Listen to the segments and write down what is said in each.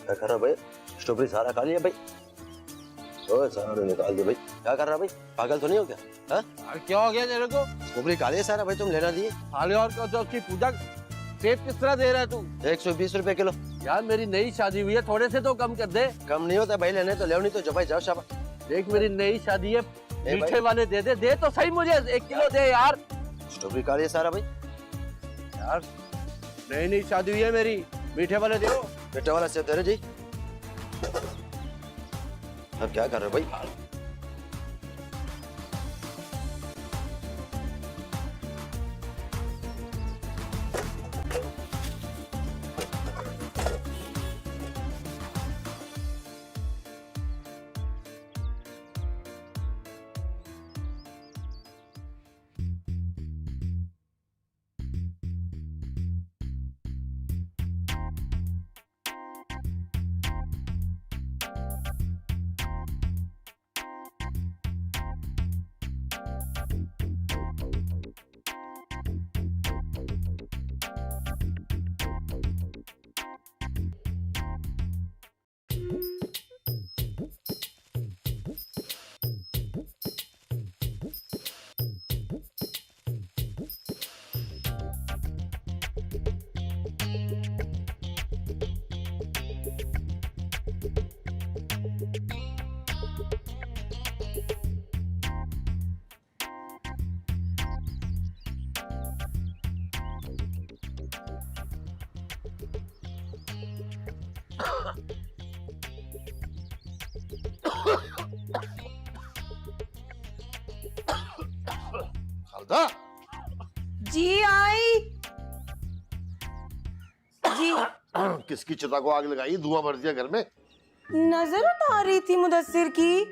क्या कर रहा भाई? स्ट्रॉबेरी सारा खा लिया भाई? ओए सारा निकाल दे भाई। क्या कर रहा भाई? पागल तो नहीं हो क्या? हाँ? क्या हो गया तेरे को? स्ट्रॉबेरी खा लिया सारा भाई, तुम लेना दिए। खाली और क्या? उसकी पूजा सेब किस तरह दे रहा है तू? 120 रुपए किलो। यार मेरी नई शादी हुई है, थोड़े से तो कम कर दे। कम नहीं होता भाई, लेने तो ले, नहीं तो जो भाई जाओ शाबाश। देख मेरी नई शादी है, मीठे वाले दे तो सही, मुझे 1 किलो दे यार। स्ट्रॉबेरी खा लिया सारा भाई। यार नई शादी हुई है मेरी, मीठे वाले दे। मीठे वाला सेब दे रहे जी। अब क्या कर रहे हो भाई? खालदा जी आई जी। किसकी चिता को आग लगाई, धुआं भर दिया घर में? नजर उतार रही थी मुदस्सिर की।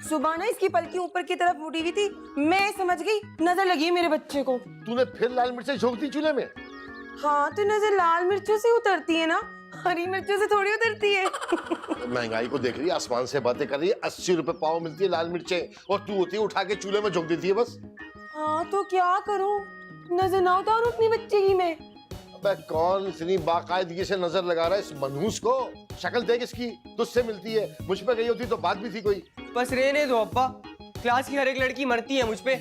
सुबह ना इसकी पलकी ऊपर की तरफ उठी हुई थी, मैं समझ गई नजर लगी है मेरे बच्चे को। तूने फिर लाल मिर्चें झोंक दी चूल्हे में? हाँ तो नजर लाल मिर्चों से उतरती है ना, हरी मिर्चों से थोड़ी उतरती है। महंगाई को देख रही है, आसमान से बातें कर रही है। 80 रुपए पाव मिलती है लाल मिर्चें, और तू होती है उठा के चूल्हे में झोंक देती है बस। हाँ तो क्या करूं, नजर ना उतारूं अपनी बच्चे की मैं। अबे कौन इतनी बाकायदगी से नजर लगा रहा है इस मनहूस को? शक्ल देख इसकी, तुझसे मिलती है, मुझ पे गई होती तो बात भी थी कोई। बस रहने दो अब्बा, क्लास की हर एक लड़की मरती है मुझ पे,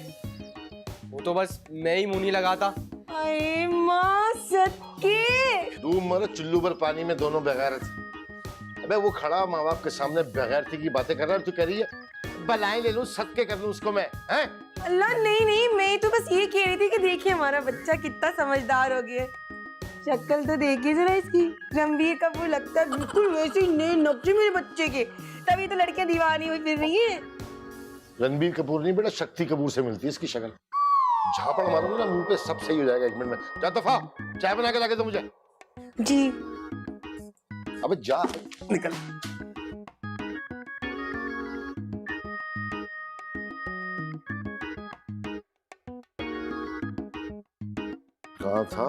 वो तो बस मैं ही मुंह नहीं लगाता। अरे माँ सच्ची। तू मर चुल्लू भर पानी में दोनों बेगैरत। अबे वो खड़ा माँ बाप के सामने बेगैरती की बातें कर रहा है, तू कह रही है बलाएं ले लूं, सदके कर लूं उसको मैं, हैं? अल्लाह नहीं नहीं, मैं तो बस ये कह रही थी कि देखिए हमारा बच्चा कितना समझदार हो गया। शक्ल तो देखिए जरा इसकी, रणबीर कपूर लगता है बिल्कुल वैसे ही नए नक्शे मेरे बच्चे के, तभी तो लड़कियां दीवानी हुई फिर रही हैं। रणबीर कपूर नहीं बेटा, शक्ति कपूर से मिलती है इसकी शक्ल। झापड़ मारूंगा ना मुंह पे, सब सही हो जाएगा 1 मिनट में। जा दफा, चाय बना के लाके दो मुझे। जी। अबे जा, निकल। कहाँ था?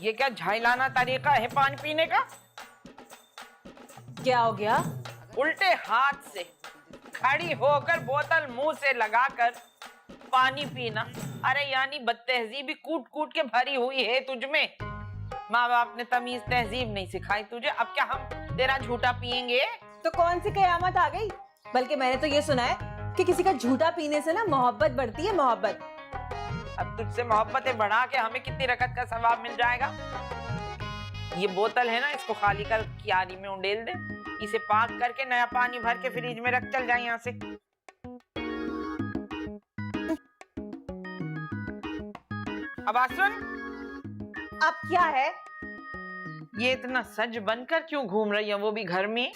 ये क्या झाइलाना तरीका है पानी पीने का? क्या हो गया? उल्टे हाथ से खड़ी होकर बोतल मुंह से लगाकर पानी पीना, अरे यानी बदतहजीबी कूट कूट के भरी हुई है तुझ में। माँ बाप ने तमीज तहजीब नहीं सिखाई तुझे, अब क्या हम तेरा झूठा पियेंगे। तो कौन सी कयामत आ गई? बल्कि मैंने तो ये सुना है कि किसी का झूठा पीने से ना मोहब्बत बढ़ती है, मोहब्बत। अब तुझसे मोहब्बतें बढ़ा के हमें कितनी रकत का सवाब मिल जाएगा। ये बोतल है ना, इसको खाली कर क्यारी में उंडेल दे, इसे पाक करके नया पानी भर के फ्रिज में रख, चल जाए यहाँ से। अब आ सुन, अब क्या है? ये इतना सज बनकर क्यों घूम रही है, वो भी घर में?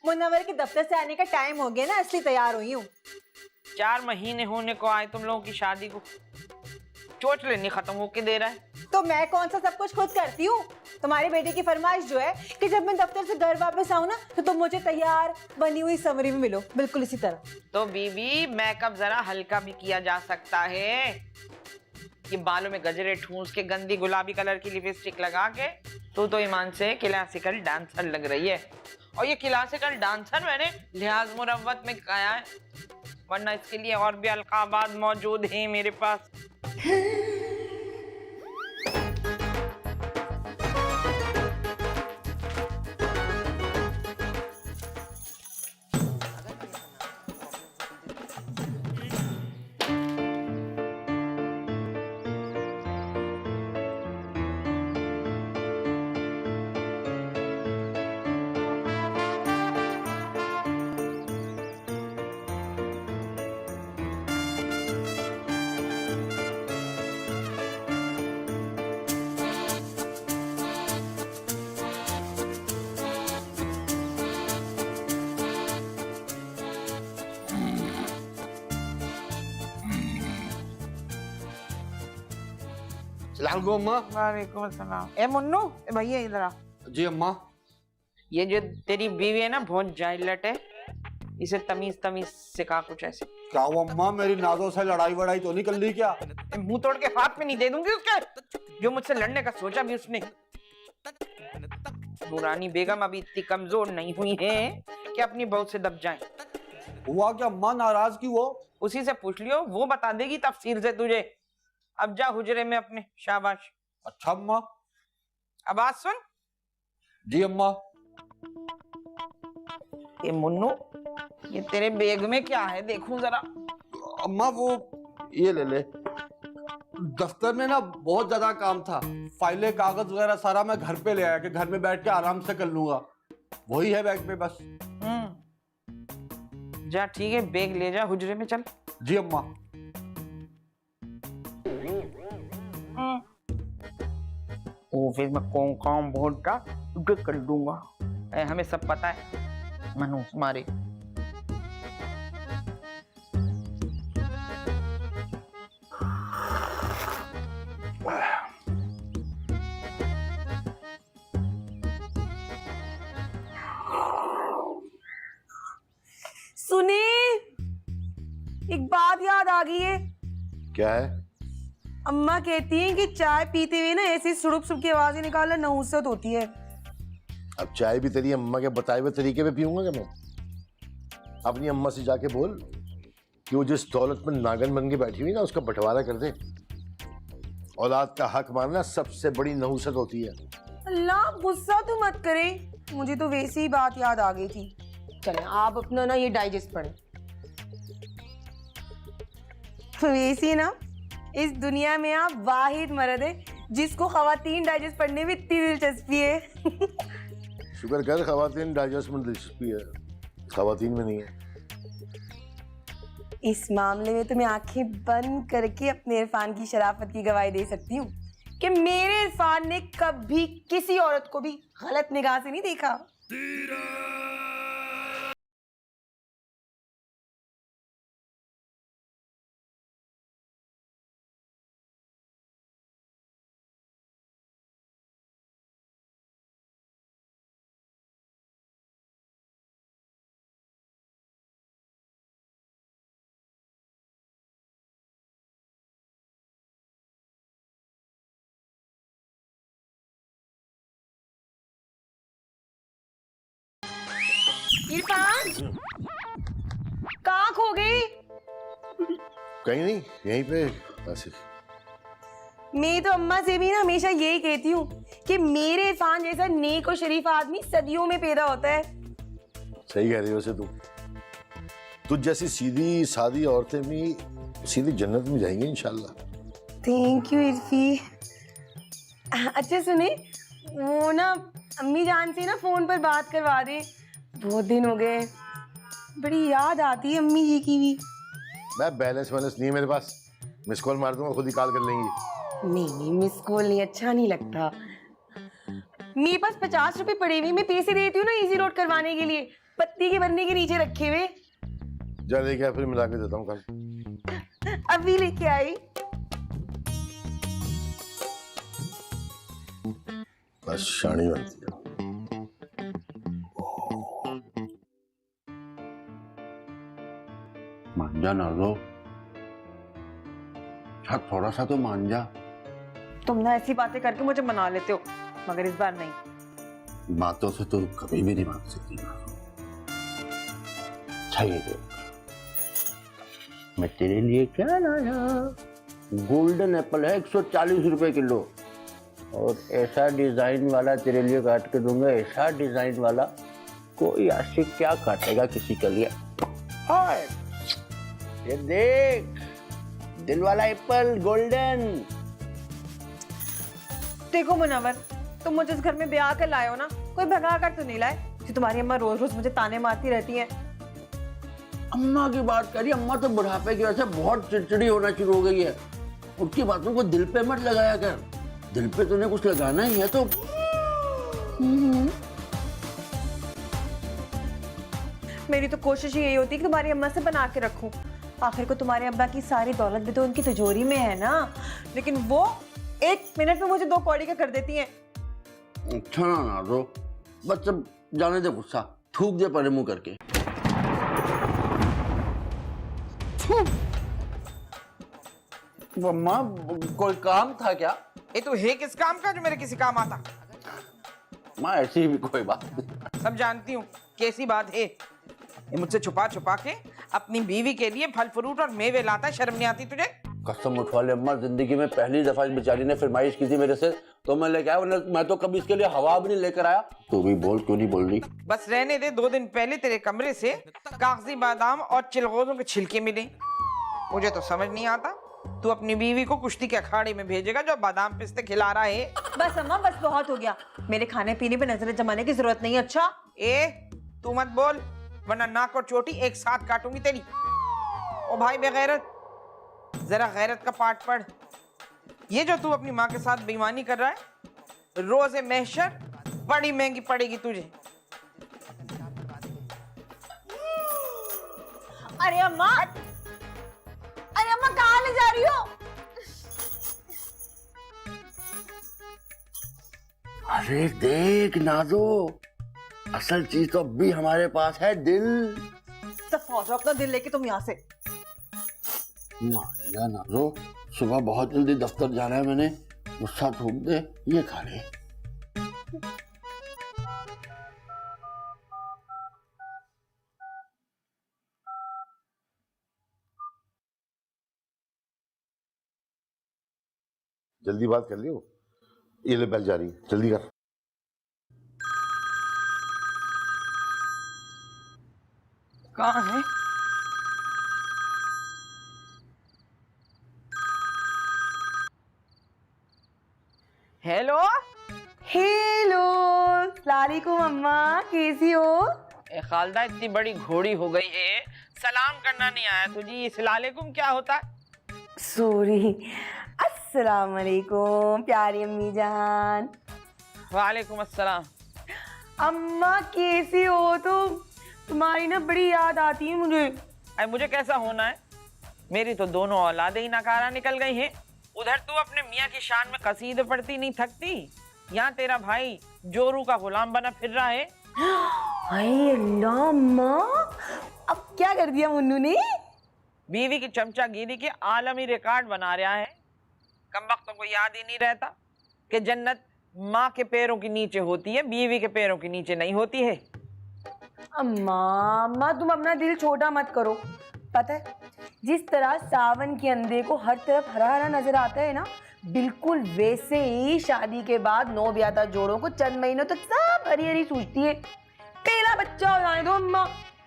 मुनव्वर के दफ्तर से आने का टाइम हो गया ना, इसलिए तैयार हुई हूँ। 4 महीने होने को आए तुम लोगों की शादी को, चोचले नहीं खत्म होके दे रहा है। तो मैं कौन सा सब कुछ खुद करती हूँ? तुम्हारे बेटे की फरमाइश जो है कि जब मैं दफ्तर से घर वापस आऊँ ना, तो तुम मुझे तैयार बनी हुई समरी में मिलो, बिल्कुल इसी तरह। तो बीबी, मेकअप जरा हल्का भी किया जा सकता है। ये बालों में गजरे ठूंस के गंदी गुलाबी कलर की लिपस्टिक लगा के तू तो ईमान से क्लासिकल डांसर लग रही है। और ये क्लासिकल डांसर मैंने लिहाज मुरव्वत में कहा है, वरना इसके लिए और भी अलकाबाद मौजूद हैं मेरे पास। सलाम को अम्मा। वालेकुम अस्सलाम। ए मुन्नू, ए भैया इधर आ। जी अम्मा। ये जो तेरी बीवी है ना, बहुत जाहिलट है, इसे तमीज तमीज सिखा कुछ ऐसे। क्या हुआ अम्मा, मेरी नाजों से लड़ाई वड़ाई तो नहीं कर ली क्या? मुंह तोड़ के हाथ में नहीं दे दूंगी उसके, जो मुझसे लड़ने का सोचा भी उसने। नूरानी बेगम अभी इतनी कमजोर नहीं हुई है कि अपनी बहू से दब जाए। हुआ क्या अम्मा, नाराज क्यों हो? उसी से पूछ लियो, वो बता देगी तफसील से तुझे। अब जा हुजरे में अपने, शाबाश। अच्छा अम्मा। अब बात सुन। जी अम्मा। ये मुन्नू, ये तेरे बैग में क्या है, देखूं जरा। अम्मा वो ये ले ले, दफ्तर में ना बहुत ज्यादा काम था, फाइलें कागज वगैरह सारा मैं घर पे ले आया कि घर में बैठ के आराम से कर लूंगा, वही है बैग में बस। जा ठीक है, बैग ले जा, हुजरे में चल। जी अम्मा। फिर मैं कौन काम बहुत कर दूंगा, हमें सब पता है मनु मारे। सुने, एक बात याद आ गई है। क्या है? अम्मा कहती हैं कि चाय पीते हुए ना ऐसी सुड़ुक सुड़ुक की आवाजें निकालना नहुसत होती है। अब चाय भी तेरी अम्मा के बताए हुए तरीके पे पीऊंगा क्या मैं? अपनी अम्मा से जाके बोल कि वो जिस दौलत में नागन बन के बैठी हुई ना, उसका बंटवारा कर दे। औलाद का हक मानना सबसे बड़ी नहुसत होती है। अल्लाह, गुस्सा तो मत करे, मुझे तो वैसे ही बात याद आ गई थी। चलें आप अपना ना ये डाइजेस्ट पढ़ें। वैसे ना इस दुनिया में आप वाहिद मर्द है जिसको खवातीन डाइजेस्ट पढ़ने में इतनी दिलचस्पी है। शुक्र कर खवातीन डाइजेस्ट में दिलचस्पी है, खवातीन में नहीं है। इस मामले में तो मैं आंखें बंद करके अपने इरफान की शराफत की गवाही दे सकती हूँ कि मेरे इरफान ने कभी किसी औरत को भी गलत निगाह से नहीं देखा। इरफान, कहाँ खो गई? कहीं नहीं, यहीं पे ऐसे। मैं तो अम्मा से भी ना हमेशा यही कहती हूँ कि मेरे इरफान जैसा नेक और शरीफ आदमी सदियों में पैदा होता है। सही कह रही हो वैसे तुझ जैसी सीधी सादी औरतें भी सीधी जन्नत में जाएंगी इंशाल्लाह। Thank you Irfi. अच्छा सुने, वो ना अम्मी जान से ना फोन पर बात करवा दे, बहुत दिन हो गए, बड़ी याद आती है अम्मी जी की भी। मैं बैलेंस नहीं है मेरे पास, मिस कॉल मार दूंगा, खुद ही कॉल कर लेंगी। नहीं मिस कॉल नहीं, अच्छा नहीं लगता। मेरे पास 50 रुपए पड़े हुए, मैं पैसे देती हूँ ना इजी रोड करवाने के लिए, पत्ती के बनने के नीचे रखे हुए। जा लेके आ, फिर मिला के देता हूँ कल। अभी लेके आई। बस शानी बनती है। मान जा नाज़ो, थोड़ा सा तो मान जा। तुम ना ऐसी बातें करके मुझे मना लेते हो, मगर इस बार नहीं। बातों से तो कभी भी नहीं मान सकती नाज़ो। चाहिए तो मैं तेरे लिए क्या लाया, गोल्डन एप्पल है 140 रुपए किलो, और ऐसा डिजाइन वाला तेरे लिए काट के दूंगा, ऐसा डिजाइन वाला कोई आशिक क्या काटेगा किसी के लिए। और ये देख, दिल वाला एप्पल गोल्डन। देखो मुनव्वर, तुम मुझे इस घर में ब्याह कर लाए हो ना, कोई भगा कर तो नहीं लाए कि तुम्हारी अम्मा रोज रोज मुझे ताने मारती रहती हैं। अम्मा की बात करी, अम्मा तो बुढ़ापे की वजह से बहुत चिड़चिड़ी होना शुरू हो गई है। उनकी बातों को दिल पे मत लगाया कर, दिल पे तूने कुछ लगाना ही है तो। मेरी तो कोशिश यही होती है कि तुम्हारी अम्मा से बना के रखूं। आखिर को तुम्हारे अब्बा की सारी दौलत भी तो उनकी तिजोरी में है ना, लेकिन वो 1 मिनट में मुझे 2 कौड़ी का कर देती हैं। अच्छा ना नाज़ो, बस अब जाने दे गुस्सा, थूक दे परे मुंह करके। अम्मा कोई काम था क्या? ये तू है किस काम का जो मेरे किसी काम आता? माँ ऐसी भी कोई बात नहीं। सब जानती हूँ कैसी बात है। ये मुझसे छुपा छुपा के अपनी बीवी के लिए फल फ्रूट और मेवे लाता है, शर्म नहीं आती तुझे? कसम उठवा ले अम्मा, जिंदगी में पहली दफा इस बेचारी ने फरमाइश की थी मेरे से, तो मैं लेके आया, वरना मैं तो कभी इसके लिए हवा भी नहीं लेकर आया। तू भी बोल, क्यों नहीं बोल रही? बस रहने दे, 2 दिन पहले तेरे कमरे से कागजी बादाम और चिलगोजों के छिलके मिले। मुझे तो समझ नहीं आता, तू अपनी बीवी को कुश्ती के अखाड़े में भेजेगा जो बादाम पिस्ते खिला रहा है? बस अम्मा, बस बहुत हो गया, मेरे खाने पीने पे नजरें जमाने की जरूरत नहीं। अच्छा तू मत बोल, वरना नाक और चोटी एक साथ काटूंगी तेरी। ओ भाई बेगैरत, जरा गैरत का पाठ पढ़। ये जो तू अपनी माँ के साथ बेईमानी कर रहा है, रोज़े महशर बड़ी महंगी पड़ेगी तुझे। अरे अम्मा, कहाँ ले जा रही हो? अरे देख नाज़ो, असल चीज तो अब भी हमारे पास है, दिल। तो अपना दिल लेके तुम यहाँ से। या नाज़ो, सुबह बहुत जल्दी दफ्तर जाना है मैंने, गुस्सा थूक दे, ये खा ले। जल्दी बात कर लियो, ये ले बेल जा रही है, जल्दी कर। कहाँ है? हेलो हेलो, सलामुअलैकुम अम्मा, कैसी हो? खालदा इतनी बड़ी घोड़ी हो गई है, सलाम करना नहीं आया तुझे? सलालेकुम क्या होता है? सॉरी, अस्सलाम वालेकुम प्यारी अम्मी जान। वालेकुम अस्सलाम। अम्मा कैसी हो तुम? तुम्हारी ना बड़ी याद आती है मुझे। अरे मुझे कैसा होना है, मेरी तो दोनों औलादें ही नकारा निकल गई हैं। उधर तू अपने मियाँ की शान में कसीदे पढ़ती नहीं थकती, यहाँ तेरा भाई जोरू का गुलाम बना फिर रहा है। हाय अल्लाह अम्मा, अब क्या कर दिया मुन्नू ने? बीवी की चमचागिरी के आलमी रिकॉर्ड बना रहा है। कमबख्तों को याद ही नहीं रहता कि जन्नत माँ के पैरों के नीचे होती है, बीवी के पैरों के नीचे नहीं होती है। अम्मा तुम अपना दिल छोटा मत करो, पता है, जिस तरह सावन के अंधेरे को हर तरफ हरा हरा नजर आता है ना, बिल्कुल वैसे ही शादी के बाद नवब्याता जोड़ों को चंद महीनों तक सब हरी हरी सूझती है। पहला बच्चा हो जाने दो अम्मा,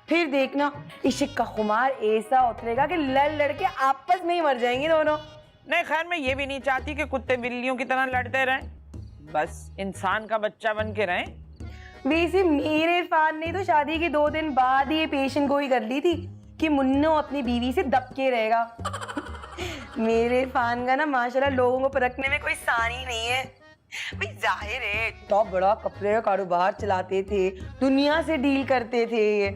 फिर देखना इश्क का खुमार ऐसा उतरेगा कि लड़ लड़ के आपस में ही मर जाएंगे दोनों। नहीं, खैर मैं ये भी नहीं चाहती कि कुत्ते बिल्लियों की तरह लड़ते रहें, बस इंसान का बच्चा बन के रहें। वैसे मेरे इरफान ने तो शादी के 2 दिन बाद ही ये पेशेंट गोई कर ली थी कि मुन्नो अपनी बीवी से दबके रहेगा। मेरे इरफान का ना माशाल्लाह लोगों को परखने में कोई सानी नहीं है। भाई जाहिर है तो बड़ा कपड़े का कारोबार चलाते थे, दुनिया से डील करते थे, ये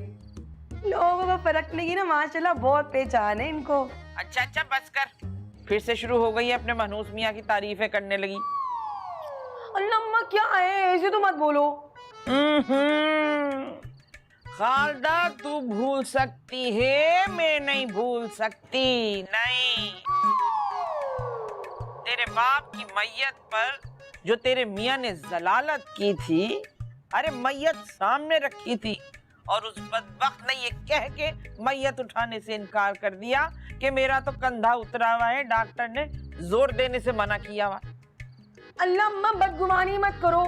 लोगों को परखने की ना माशाल्लाह बहुत पहचान है इनको। अच्छा अच्छा बस कर, फिर से शुरू हो गई है अपने मनहूस मियाँ की तारीफें करने लगी। अल्लाह अम्मा क्या है, ऐसे तो मत बोलो। खालदा तू भूल सकती है, मैं नहीं भूल सकती। नहीं, तेरे बाप की मैयत पर जो तेरे मियाँ ने जलालत की थी, अरे मैयत सामने रखी थी और उस बदबख्त ने ये कह के मैयत उठाने से इनकार कर दिया कि मेरा तो कंधा उतरा हुआ है, डॉक्टर ने जोर देने से मना किया हुआ। अल्लाह अम्मा बदगुमानी मत करो,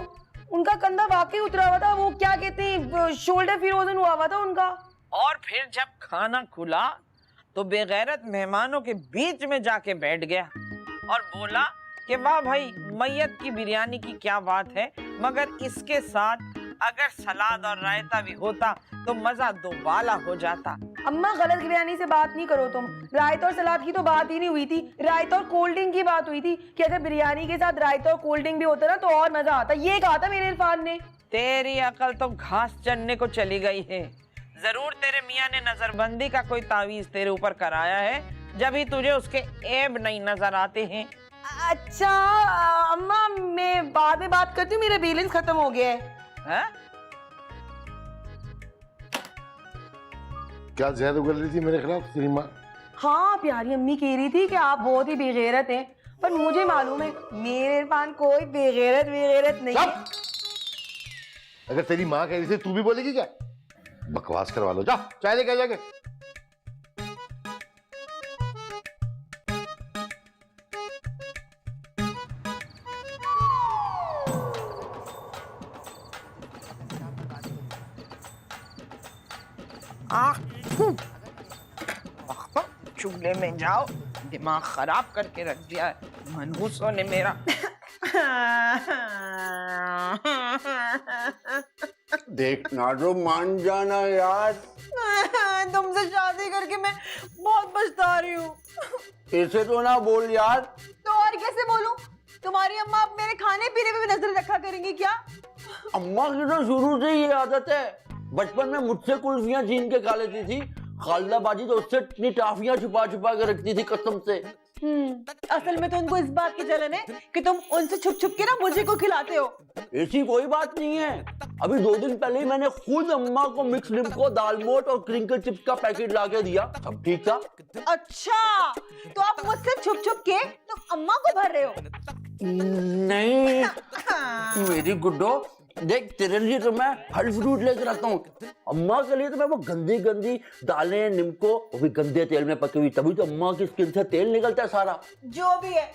उनका कंधा वाकई उतरा हुआ था, वो क्या कहते हैं शोल्डर फिरोजन हुआ था उनका। और फिर जब खाना खुला तो बेगैरत मेहमानों के बीच में जाके बैठ गया और बोला कि वाह भाई मैयत की बिरयानी की क्या बात है, मगर इसके साथ अगर सलाद और रायता भी होता तो मजा दोबाला हो जाता। अम्मा गलत बिरयानी से बात नहीं करो तुम, रायता और सलाद की तो बात ही नहीं हुई थी, रायता और कोल्ड ड्रिंक की बात हुई थी कि अगर बिरयानी के साथ रायता और कोल्ड ड्रिंक भी होता ना तो और मजा आता, ये कहा था मेरे इरफान ने। तेरी अकल तो घास चढ़ने को चली गई है। जरूर तेरे मियाँ ने नजरबंदी का कोई तावीज तेरे ऊपर कराया है, जब ही तुझे उसके ऐब नहीं नजर आते हैं। अच्छा अम्मा मैं बाद में बात करती हूँ, मेरा बैलेंस खत्म हो गया है। क्या जहर उगल रही थी मेरे खिलाफ तेरी माँ? हाँ प्यारी अम्मी कह रही थी कि आप बहुत ही बेगैरत हैं, पर मुझे मालूम है मेरे इरफान कोई बेगैरत नहीं है। अगर तेरी माँ कह रही थी तू भी बोलेगी क्या? बकवास करवा लो, जा चाय लेके जाके। चूल्हे में जाओ, दिमाग खराब करके रख दिया है मनहूसों ने मेरा। देख नाडो मान जाना यार, तुमसे शादी करके मैं बहुत पछता रही हूँ। ऐसे तो ना बोल यार। तो और कैसे बोलूं? तुम्हारी अम्मा अब मेरे खाने पीने पे भी नजर रखा करेंगी क्या? अम्मा की तो शुरू से ये आदत है, बचपन में मुझसे कुल्फियां छीन के खा लेती थी। खालदा बाजी तो उससे इतनी टाफियां छुपा छुपा के रखती थी कसम से। असल में तो उनको इस बात की जलन है कि तुम उनसे छुप छुप के ना मुझे को खिलाते हो। ऐसी कोई बात नहीं है, अभी 2 दिन पहले ही मैंने खुद अम्मा को मिक्स लिम्को, दालमोट और क्रिंकल चिप्स का पैकेट ला के दिया, सब ठीक था। अच्छा तो आप मुझसे छुप छुप के तुम अम्मा को भर रहे हो? नहीं मेरी गुड्डो, देख तेरे लिए तो मैं फल फ्रूट लेकर आता हूँ, अम्मा के लिए तो मैं वो गंदी गंदी दालें, निम्को, वो भी गंदे तेल में पकी हुई, तभी तो अम्मा की स्किन से तेल निकलता है सारा। जो भी है,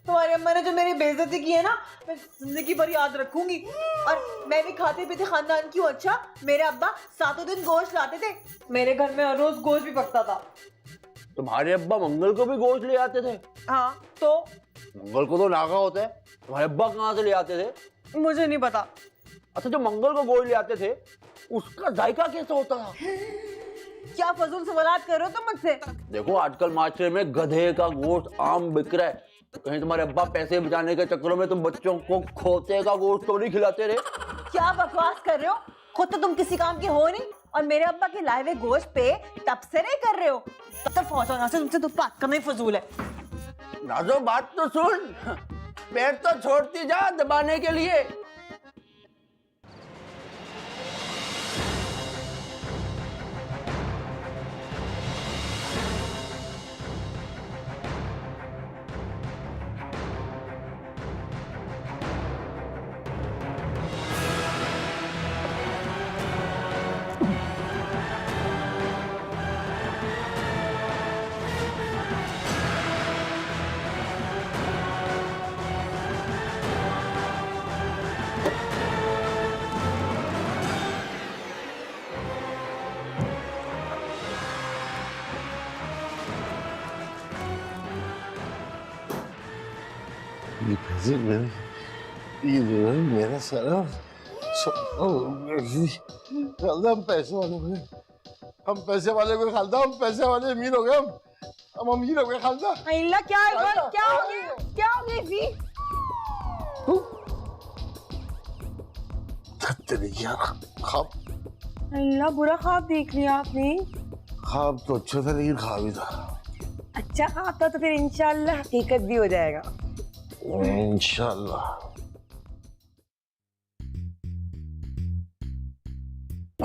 तुम्हारी अम्मा ने जो मेरी बेइज्जती की है ना, मैं जिंदगी भर याद रखूंगी। और मैं भी खाते पीते खानदान की हूँ। अच्छा मेरे अब्बा 7 दिन गोश्त लाते थे, मेरे घर में हर रोज गोश्त भी पकता था। तुम्हारे अब्बा मंगल को भी गोश्त ले आते थे? हाँ तो मंगल को तो नागा होता है, तुम्हारे अब्बा कहाँ से ले आते थे? मुझे नहीं पता। अच्छा जो मंगल को गोश्त ले आते थे उसका जायका कैसा होता था? क्या फजूल सवालात कर रहे हो तुम मुझसे? देखो आजकल मार्केट में गधे का गोश्त आम बिक रहा है, कहीं तुम्हारे अब्बा पैसे बचाने के चक्करों में तुम बच्चों को खोते का गोश्त तो नहीं खिलाते रहे? क्या बकवास कर रहे हो? खुद तो तुम किसी काम के हो नहीं और मेरे अब्बा के लाए हुए गोश्त पे तबसरे कर रहे हो। तब पहुंचो से तुमसे तो बात करना ही फजूल है। नाजो बात तो सुन, पैर तो छोड़ती जा दबाने के लिए। ये पैसे मेरे, ये जो है मेरा सारा खालदा, हम पैसे वाले हो गए, हम पैसे वाले को खालदा, हम पैसे वाले अमीर हो गए, हम अमीर हो गए खालदा। अल्लाह क्या है इरफान, क्या हो गया, क्या हो गया जी? तेरे यार ख्वाब, अल्लाह बुरा ख्वाब देख लिया आपने। ख्वाब तो अच्छा था लेकिन ख्वाब ही था। अच्छा ख्वाब था तो फिर इंशाल्लाह हकीकत भी हो जाएगा। इंशाल्लाह।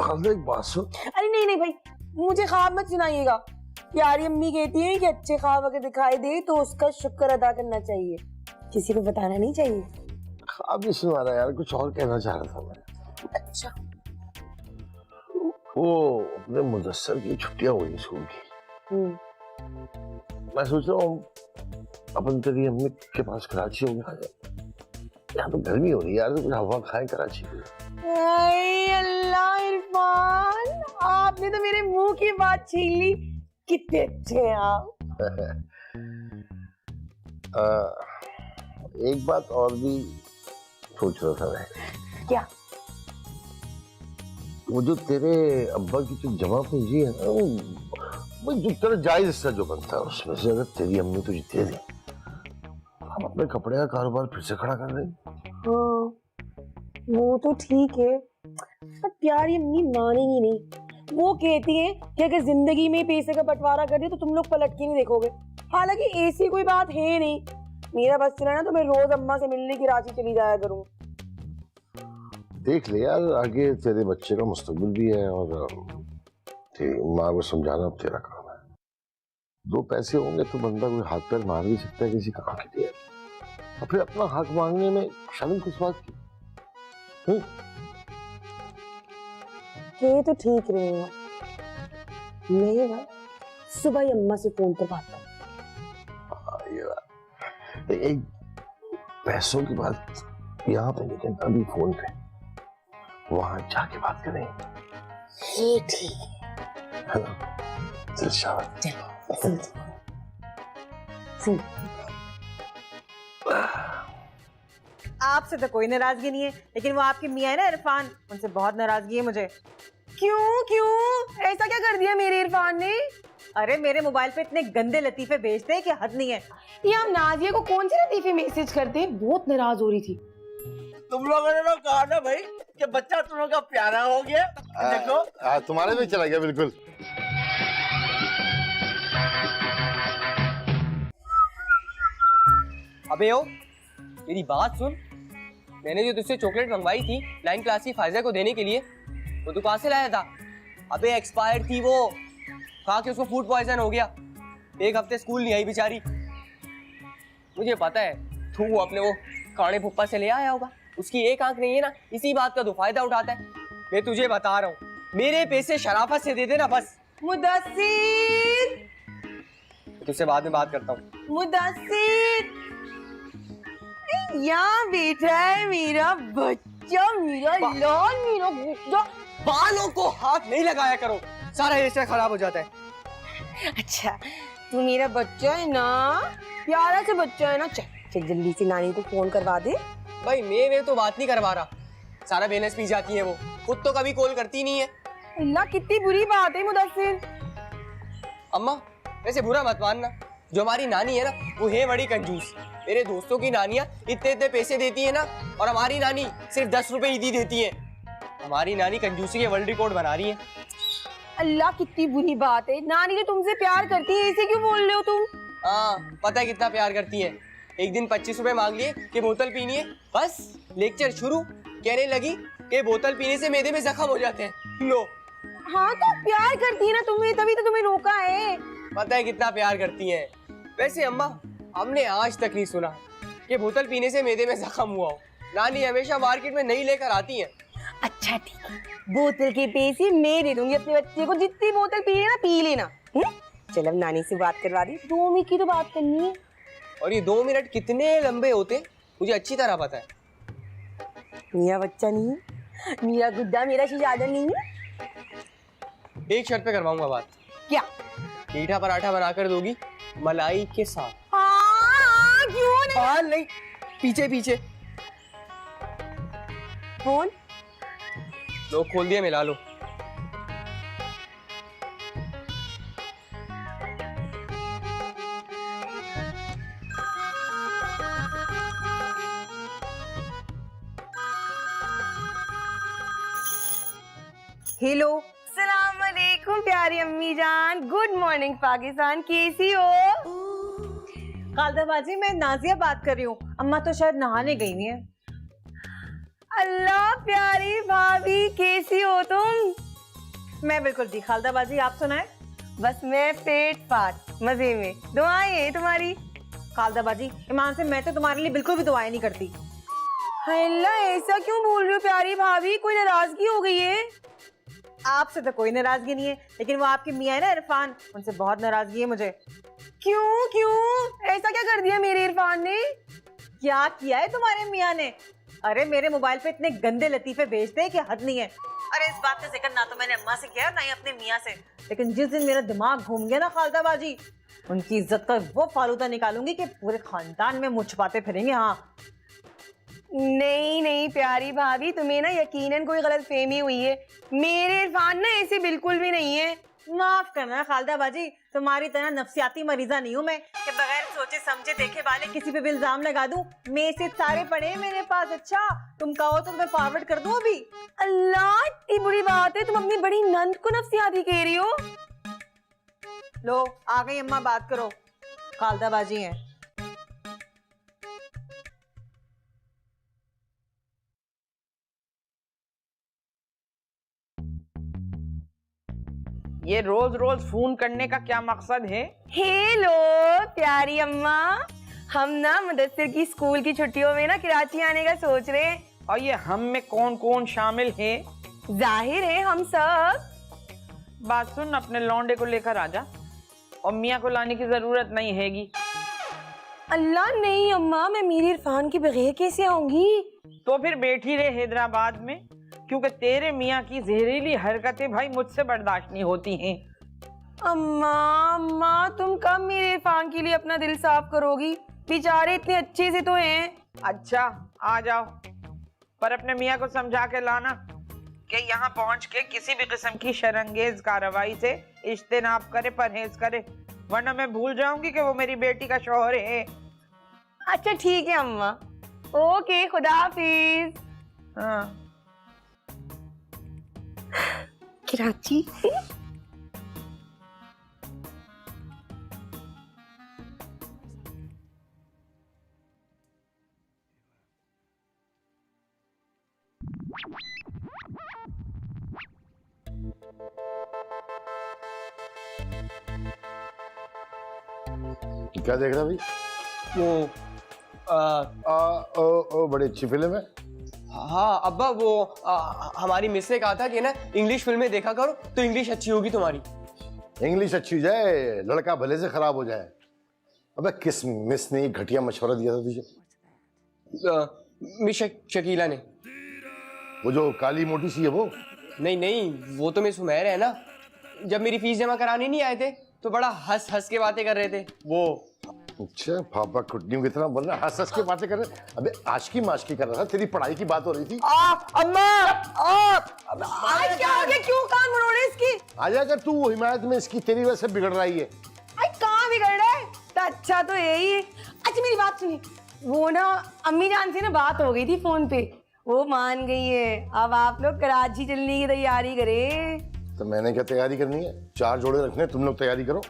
खालदा एक बात सुन। अरे नहीं नहीं भाई, मुझे ख्वाब मत सुनाइएगा। यार अम्मी कहती है कि अच्छे ख्वाब अगर दिखाई दे तो उसका शुक्र अदा करना चाहिए, किसी को बताना नहीं चाहिए। ख्वाब ही सुना रहा यार, कुछ और कहना चाह रहा था मैं। अच्छा। वो अपने मुदस्सर की छुट्टियां हुई स्कूल की, मैं सोच रहा हूँ अपन तेरी अम्मी के पास कराची हो गया जाए। यहाँ तो गर्मी हो रही है यार, तो कुछ हवा खाए कराची की। अल्लाह इरफान, आपने तो मेरे मुंह की बात छीन ली। कितने अच्छे हैं आप। एक बात और भी सोच रहा था मैं। क्या? वो जो तेरे अब्बा की जो जमा पूंजी है ना, वो जो तेरा जायज हिस्सा जो बनता है उसमें से अगर तेरी अम्मी तुझे दे दे, हम अपने कपड़े का कारोबार फिर से खड़ा कर देंगे। हाँ, वो तो ठीक है, पर प्यारी अम्मी मानेगी नहीं। वो कहती है कि अगर जिंदगी में पैसे का बंटवारा कर दिया तो तुम लोग पलट के नहीं देखोगे। हालांकि ऐसी कोई बात है नहीं, मेरा बस चला ना तो मैं रोज अम्मा से मिलने की रांची चली जाया करूँ। देख ले यार, आगे तेरे बच्चे का मुस्तकबिल भी है और माँ को समझाना अब तेरा काम है। दो पैसे होंगे तो बंदा कोई हाथ पैर मार भी सकता है किसी काम के लिए, और फिर अपना हक मांगने में शर्म किस बात की? ये तो ठीक रहेगा, मैं ना सुबह ही अम्मा से फोन पर बात करूँ। ये बात, एक पैसों की बात यहाँ पे लेकिन अभी फोन पे, वहां जाके बात करें। ये ठीक है ना? चल शाबाश। आपसे तो कोई नाराजगी नहीं है, लेकिन वो आपके मियाँ है ना इरफान, उनसे बहुत नाराजगी है मुझे। क्यों क्यों ऐसा क्या कर दिया मेरे इरफान ने? अरे मेरे मोबाइल पे इतने गंदे लतीफे भेजते हैं कि हद नहीं है। ये हम नाजिया को कौन से लतीफे मैसेज करते हैं, बहुत नाराज हो रही थी। तुम लोगों ने तो कहा ना भाई कि बच्चा तुम लोग का प्यारा हो गया, देखो। तुम्हारे भी चला गया बिल्कुल। अबे ओ, मेरी बात सुन। मैंने जो तुझसे चॉकलेट मंगवाई थी 9th क्लास की फायजा को देने के लिए, वो तू कहाँ से लाया था? अबे एक्सपायर्ड थी वो, खा के उसको फूड पॉइजन हो गया। एक हफ्ते स्कूल नहीं आई बेचारी। मुझे पता है तू अपने वो काणे फुप्पा से ले आया होगा, उसकी एक आंख नहीं है ना, इसी बात का तो फायदा उठाता है। मैं तुझे बता रहा हूँ, मेरे पैसे शराफत से दे देना बस। मुदस्सिर, तुझसे बाद में बात करता हूँ। मुदस्सिर, यहाँ बैठा है मेरा बच्चा, मेरा लाल, मेरा बच्चा। बालों को हाथ नहीं लगाया करो, सारा हेयर स्टाइल खराब हो जाता है। अच्छा, तू मेरा बच्चा है ना, प्यारा सा बच्चा है ना। चल जल्दी से नानी को फोन करवा दे। भाई मैं तो बात नहीं करवा रहा, सारा बैलेंस पी जाती है वो, खुद तो कभी कॉल करती नहीं है। अल्लाह कितनी बुरी बात है मुदस्सिर। अम्मा वैसे बुरा मत मानना, जो हमारी नानी है ना वो है बड़ी कंजूस। मेरे दोस्तों की नानियां इतने इतने पैसे देती है ना, और हमारी नानी सिर्फ 10 रुपए ईदी देती है। हमारी नानी कंजूसी के वर्ल्ड रिकॉर्ड बना रही है। अल्लाह कितनी बुरी बात है, नानी जो तुमसे प्यार करती है, ऐसे क्यों बोल रहे हो तुम? हाँ पता है कितना प्यार करती है। एक दिन 25 रुपए मांग लिए कि बोतल पीनी है, बस लेक्चर शुरू। कहने लगी कि बोतल पीने से मैदे में जख्म हो जाते हैं। लो। हाँ तो प्यार करती है ना तुम्हें, तभी तो तुम्हें रोका है। पता है कितना प्यार करती है। वैसे अम्मा हमने आज तक नहीं सुना कि बोतल पीने से मैदे में जख्म हुआ हो। नानी हमेशा मार्केट में नहीं लेकर आती है। अच्छा ठीक है, बोतल के पैसे मैं दे दूंगी अपने बच्चे को, जितनी बोतल पी लेना पी लेना। चल अब नानी से बात करवा दी, 2 मिनट की तो बात करनी है। और ये 2 मिनट कितने लंबे होते मुझे अच्छी तरह पता है। मेरा बच्चा नहीं है, मेरा गुड्डा, मेरा शिजादा नहीं है। एक शर्त पे करवाऊंगा बात। क्या? मीठा पराठा बनाकर दोगी मलाई के साथ। हाँ, क्यों नहीं? हाँ नहीं, पीछे पीछे। फोन लो खोल दिया, मिला लो। हेलो, सलाम अलैकुम प्यारी अम्मी जान। गुड मॉर्निंग पाकिस्तान, कैसी हो? खालदा बाजी, मैं नाजिया बात कर रही हूँ। अम्मा तो शायद नहाने गई हुई है। अल्लाह प्यारी भाभी, कैसी हो तुम? मैं बिल्कुल ठीक खालदा बाजी, आप सुनाए? बस मैं पेट फाट मजे में। दुआएं हैं तुम्हारी। खालदा बाजी, ईमान से मैं तो तुम्हारे लिए बिल्कुल भी दुआएं नहीं करती। अल्लाह, ऐसा क्यों बोल रही हो प्यारी भाभी? कोई नाराजगी हो गई है? आपसे तो कोई नाराजगी नहीं है, लेकिन वो आपके मियाँ है ना इरफान, उनसे बहुत नाराजगी है मुझे। क्यों क्यों? ऐसा क्या कर दिया मेरे इरफान ने? क्या किया है तुम्हारे मियाँ ने? अरे मेरे मोबाइल पे इतने गंदे लतीफे भेजते हैं कि हद नहीं है। अरे इस बात का जिक्र ना तो मैंने अम्मा से किया ना ही अपने मियाँ से, लेकिन जिस दिन मेरा दिमाग घूम गया ना खालदा बाजी, उनकी इज्जत का वो फालूदा निकालूंगी कि पूरे खानदान में मुँह छुपाते फिरेंगे। हाँ नहीं नहीं प्यारी भाभी, तुम्हें ना यकीनन कोई गलतफहमी हुई है। मेरे इरफान ना ऐसे बिल्कुल भी नहीं है। माफ करना खालदा बाजी, तुम्हारी तरह नफ्सियाती मरीजा नहीं हूँ मैं कि बगैर सोचे समझे देखे वाले किसी पे भी इल्जाम लगा दूं। मेरे से सारे पड़े हैं मेरे पास। अच्छा तुम कहो तो मैं फॉरवर्ड कर दूं अभी। अल्लाह, इतनी बुरी बात है? तुम अपनी बड़ी नंद को नफ्सियाती कह रही हो? लो आ गई अम्मा, बात करो। खालदा बाजी हैं। ये रोज रोज फोन करने का क्या मकसद है? हेलो प्यारी अम्मा, हम ना मुदस्सिर की स्कूल की छुट्टियों में ना कराची आने का सोच रहे हैं। और ये हम में कौन कौन शामिल है? जाहिर है हम सब। बात सुन, अपने लौंडे को लेकर आजा, और मियाँ को लाने की जरूरत नहीं हैगी। अल्लाह नहीं अम्मा, मैं मेरे इरफान के बगैर कैसे आऊंगी? तो फिर बैठी रहे हैदराबाद में, क्योंकि तेरे मियाँ की जहरीली हरकतें भाई मुझसे बर्दाश्त नहीं होती हैं। अम्मा अम्मा, तुम कब मेरे इरफान के लिए अपना दिल साफ करोगी? बेचारे इतने अच्छे से तो हैं। अच्छा आ जाओ, पर अपने मियाँ को समझा के लाना कि यहाँ पहुँच के किसी भी किस्म की शरंगेज कार्रवाई से इज्तिनाब करे, परहेज करे, वरना मैं भूल जाऊंगी कि वो मेरी बेटी का शौहर है। अच्छा ठीक है अम्मा, ओके, खुदा हाफिज। हाँ कराची क्या देख रहा भाई? वो बड़ी अच्छी फिल्म है। हाँ अब्बा, वो हमारी मिस ने कहा था कि ना इंग्लिश फिल्में देखा करो तो इंग्लिश अच्छी होगी तुम्हारी। इंग्लिश अच्छी हो जाए, लड़का भले से खराब हो जाए। अबे किस मिस ने घटिया मशवरा दिया था तुझे? मिस शकीला ने। वो जो काली मोटी सी है वो? नहीं नहीं, वो तो मिस उमैर है ना। जब मेरी फीस जमा कराने नहीं आए थे तो बड़ा हंस हंस के बातें कर रहे थे वो। अच्छा, पापा कुटनियों की तरह बोल रहा, हंस हंस के बातें कर रहे। अबे आशकी माशकी कर रहा था, तेरी पढ़ाई की बात हो रही थी। अम्मा आज क्या हो गया? क्यों कान मरोड़ रहे इसकी? आजा कर तू हिमायत में, इसकी तेरी वजह से बिगड़ रही है। कहाँ बिगड़ रहा है? तो अच्छा तो यही है। अच्छा मेरी बात सुनिए, वो ना अम्मी जान से ना बात हो गई थी फोन पे, वो मान गई है। अब आप लोग कराची चलने की तैयारी करें। तो मैंने क्या तैयारी करनी है? 4 जोड़े रखने, तुम लोग तैयारी करो।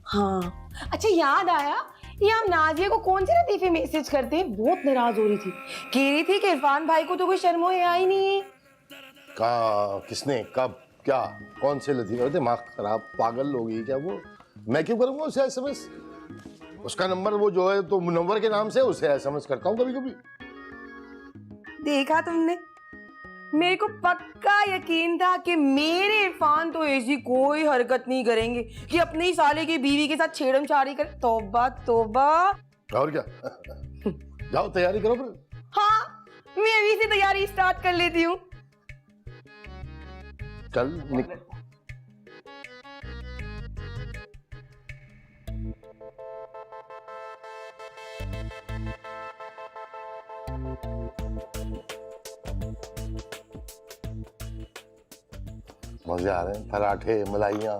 हाँ अच्छा याद आया, ये हम नाजिया को कौन से लतीफे मैसेज करते हैं? बहुत नाराज हो रही थी, कह रही थी कि इरफान भाई को तो कोई शर्मो है ही नहीं है। किसने, कब, क्या, कौन से लतीफे? दिमाग खराब, पागल हो गई क्या वो? मैं क्यों करूंगा उसे एसएमएस? उसका नंबर वो जो है तो मुनव्वर के नाम से उसे एसएमएस करता हूँ कभी कभी। देखा तुमने, मेरे को पक्का यकीन था कि मेरे इरफान तो ऐसी कोई हरकत नहीं करेंगे कि अपने ही साले की बीवी के साथ छेड़मछाड़ी कर। तौबा तौबा। और क्या? जाओ तैयारी करो फिर। हाँ मैं अभी से तैयारी स्टार्ट कर लेती हूँ। चल मजे आ रहे हैं, पराठे मलाइयाँ।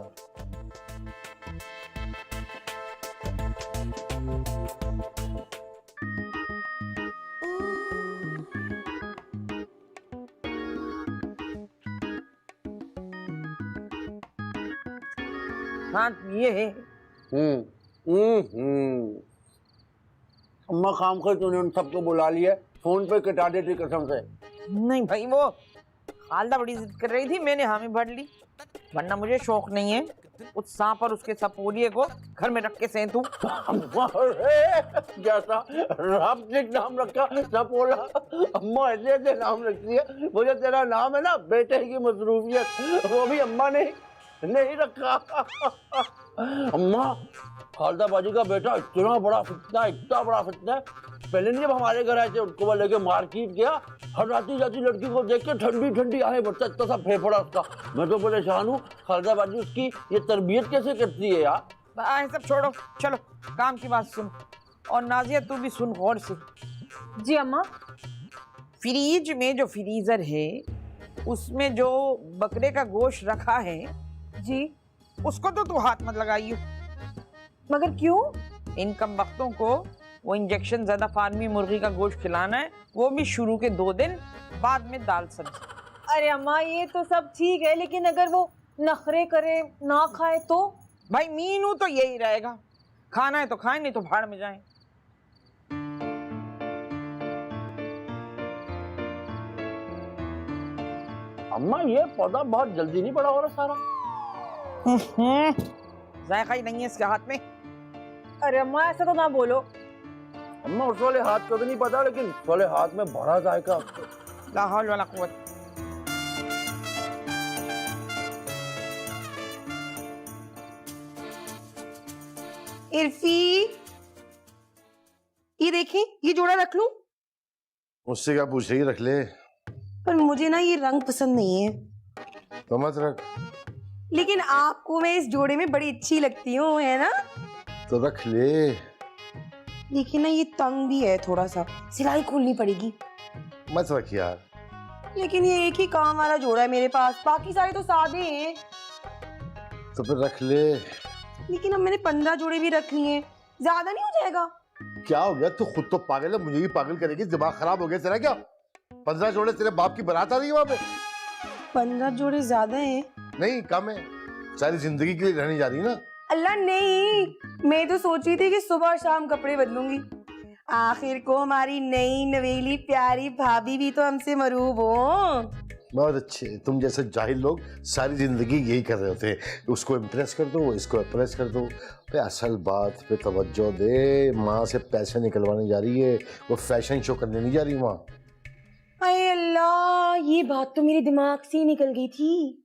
हाँ ये है। अम्मा काम कर तूने उन सबको बुला लिया, फोन पे कटा देती कसम से। नहीं भाई, वो खालदा बड़ी जिद कर रही थी, मैंने हामी भर ली, वरना मुझे शौक नहीं है उस सांप और उसके सपोलिए को घर में रख के सेंतू। अम्मा जैसा रामचिक नाम रखा सपोला, अम्मा ऐसे ऐसे नाम रखती है। मुझे तेरा नाम है ना बेटे की मसरूफियत, वो भी अम्मा ने नहीं रखा। अम्मा खालदा बाजी का बेटा इतना बड़ा फितना है। पहले नहीं जब हमारे घर आए थे उनको वो लेके मार्केट गया, हर राती जाती लड़की को देख के ठंडी ठंडी आहे बढ़ता, इतना सा फेफड़ा उसका। मैं तो परेशान हूँ, खालदा बाजी उसकी ये तरबियत कैसे करती है यार। भाई सब छोड़ो, चलो काम की बात सुन। और नाजिया तू भी सुन गौर से। जी अम्मा। फ्रीज में जो फ्रीजर है उसमें जो बकरे का गोश्त रखा है जी। उसको तो तू हाथ मत लगाइयो। मगर क्यों? इन कम वक्तों को वो इंजेक्शन ज्यादा फार्मी मुर्गी का गोश्त खिलाना है, वो भी शुरू के 2 दिन, बाद में दाल सब्जी। अरे अम्मा ये तो सब ठीक है, लेकिन अगर वो नखरे करे ना खाए तो? भाई मीनू तो यही रहेगा, खाना है तो खाए, नहीं तो भाड़ में जाए। अम्मा ये पौधा बहुत जल्दी नहीं बड़ा हो रहा सारा। जायका ही नहीं है इसके हाथ में। अरे अम्मा ऐसा तो ना बोलो। अम्मा उस वाले हाथ को तो नहीं पता, लेकिन उस वाले हाथ में बड़ा जायका। ला हौल वला कुव्वत। इरफी, ये देखें, ये जोड़ा रख लूं? उससे क्या पूछ रही है, रख ले। पर मुझे ना ये रंग पसंद नहीं है। तो मत रख। लेकिन आपको मैं इस जोड़े में बड़ी अच्छी लगती हूँ, है ना? तो रख ले। लेकिन ना ये तंग भी है थोड़ा सा, सिलाई खोलनी पड़ेगी। मत रख यार। लेकिन ये एक ही काम वाला जोड़ा है मेरे पास, बाकी सारे तो सादे हैं। तो फिर रख ले। लेकिन अब मैंने 15 जोड़े भी रख लिए हैं, ज्यादा नहीं हो जाएगा? क्या हो गया, तू खुद तो पागल है, मुझे भी पागल करेगी। दिमाग खराब हो गया तेरा क्या? 15 जोड़े, तेरे बाप की बारात आ रही है वहां पे। 15 जोड़े ज्यादा हैं। नहीं कम है, सारी जिंदगी के लिए रहने जा रही है ना। अल्लाह नहीं, मैं तो सोच रही थी कि सुबह शाम कपड़े बदलूंगी। आखिर को हमारी नई नवेली प्यारी भाभी भी तो हमसे मरूब हो। बहुत अच्छे, तुम जैसे जाहिल लोग सारी जिंदगी यही कर रहे होते हैं, उसको इम्प्रेस कर दो, इसको इम्प्रेस कर दो। पे असल बात पे तवज्जो दे। माँ से पैसे निकलवाने जा रही है, वो फैशन शो करने नहीं जा रही माँ। अरे अल्लाह, ये बात तो मेरे दिमाग से ही निकल गई थी।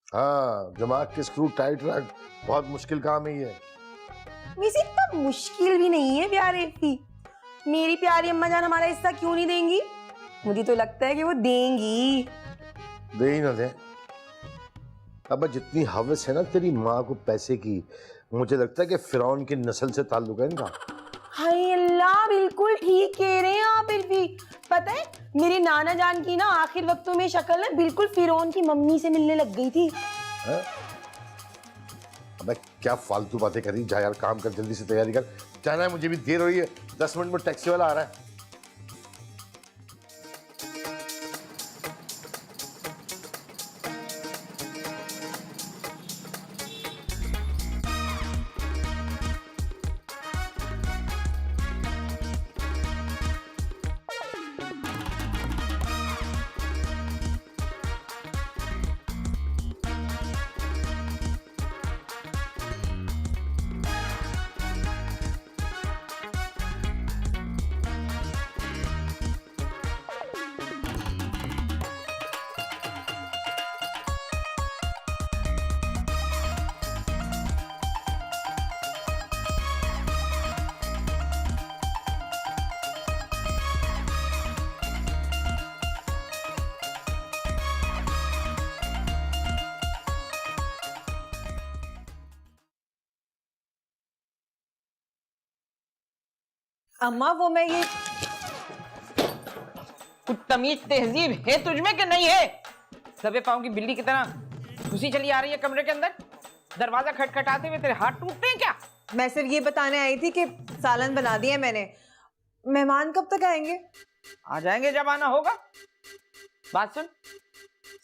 हाँ, दिमाग के स्क्रू टाइट रख, बहुत मुश्किल काम है ये। वैसे इतना मुश्किल भी नहीं है प्यारे इरफी। मेरी प्यारी अम्मा जान हमारा हिस्सा क्यों नहीं देंगी? मुझे तो लगता है कि वो देंगी। दे ही ना दे। अब जितनी हवस है ना तेरी माँ को पैसे की, मुझे लगता है कि फिरौन की नस्ल से ताल्लुक है इनका। हाय अल्लाह, बिल्कुल ठीक कह रहे हैं आप इरफी। पता है मेरे नाना जान की ना आखिर वक्तों में शक्ल ना बिल्कुल फिरौन की मम्मी से मिलने लग गई थी। है? अबे क्या फालतू बातें करी, जा यार काम कर, जल्दी से तैयारी कर, जाना है, मुझे भी देर हो रही है। 10 मिनट में टैक्सी वाला आ रहा है। अम्मा वो मैं ये कुछ तमीज तहजीब है तुझमें कि नहीं है? दबे पाँव की बिल्ली की तरह घुसी चली आ रही है कमरे के अंदर। दरवाजा खटखटाते हुए तेरे हाथ टूटते हैं क्या? मैं सिर्फ ये बताने आई थी कि सालन बना दिया मैंने। मेहमान कब तक आएंगे? आ जाएंगे जब आना होगा। बात सुन,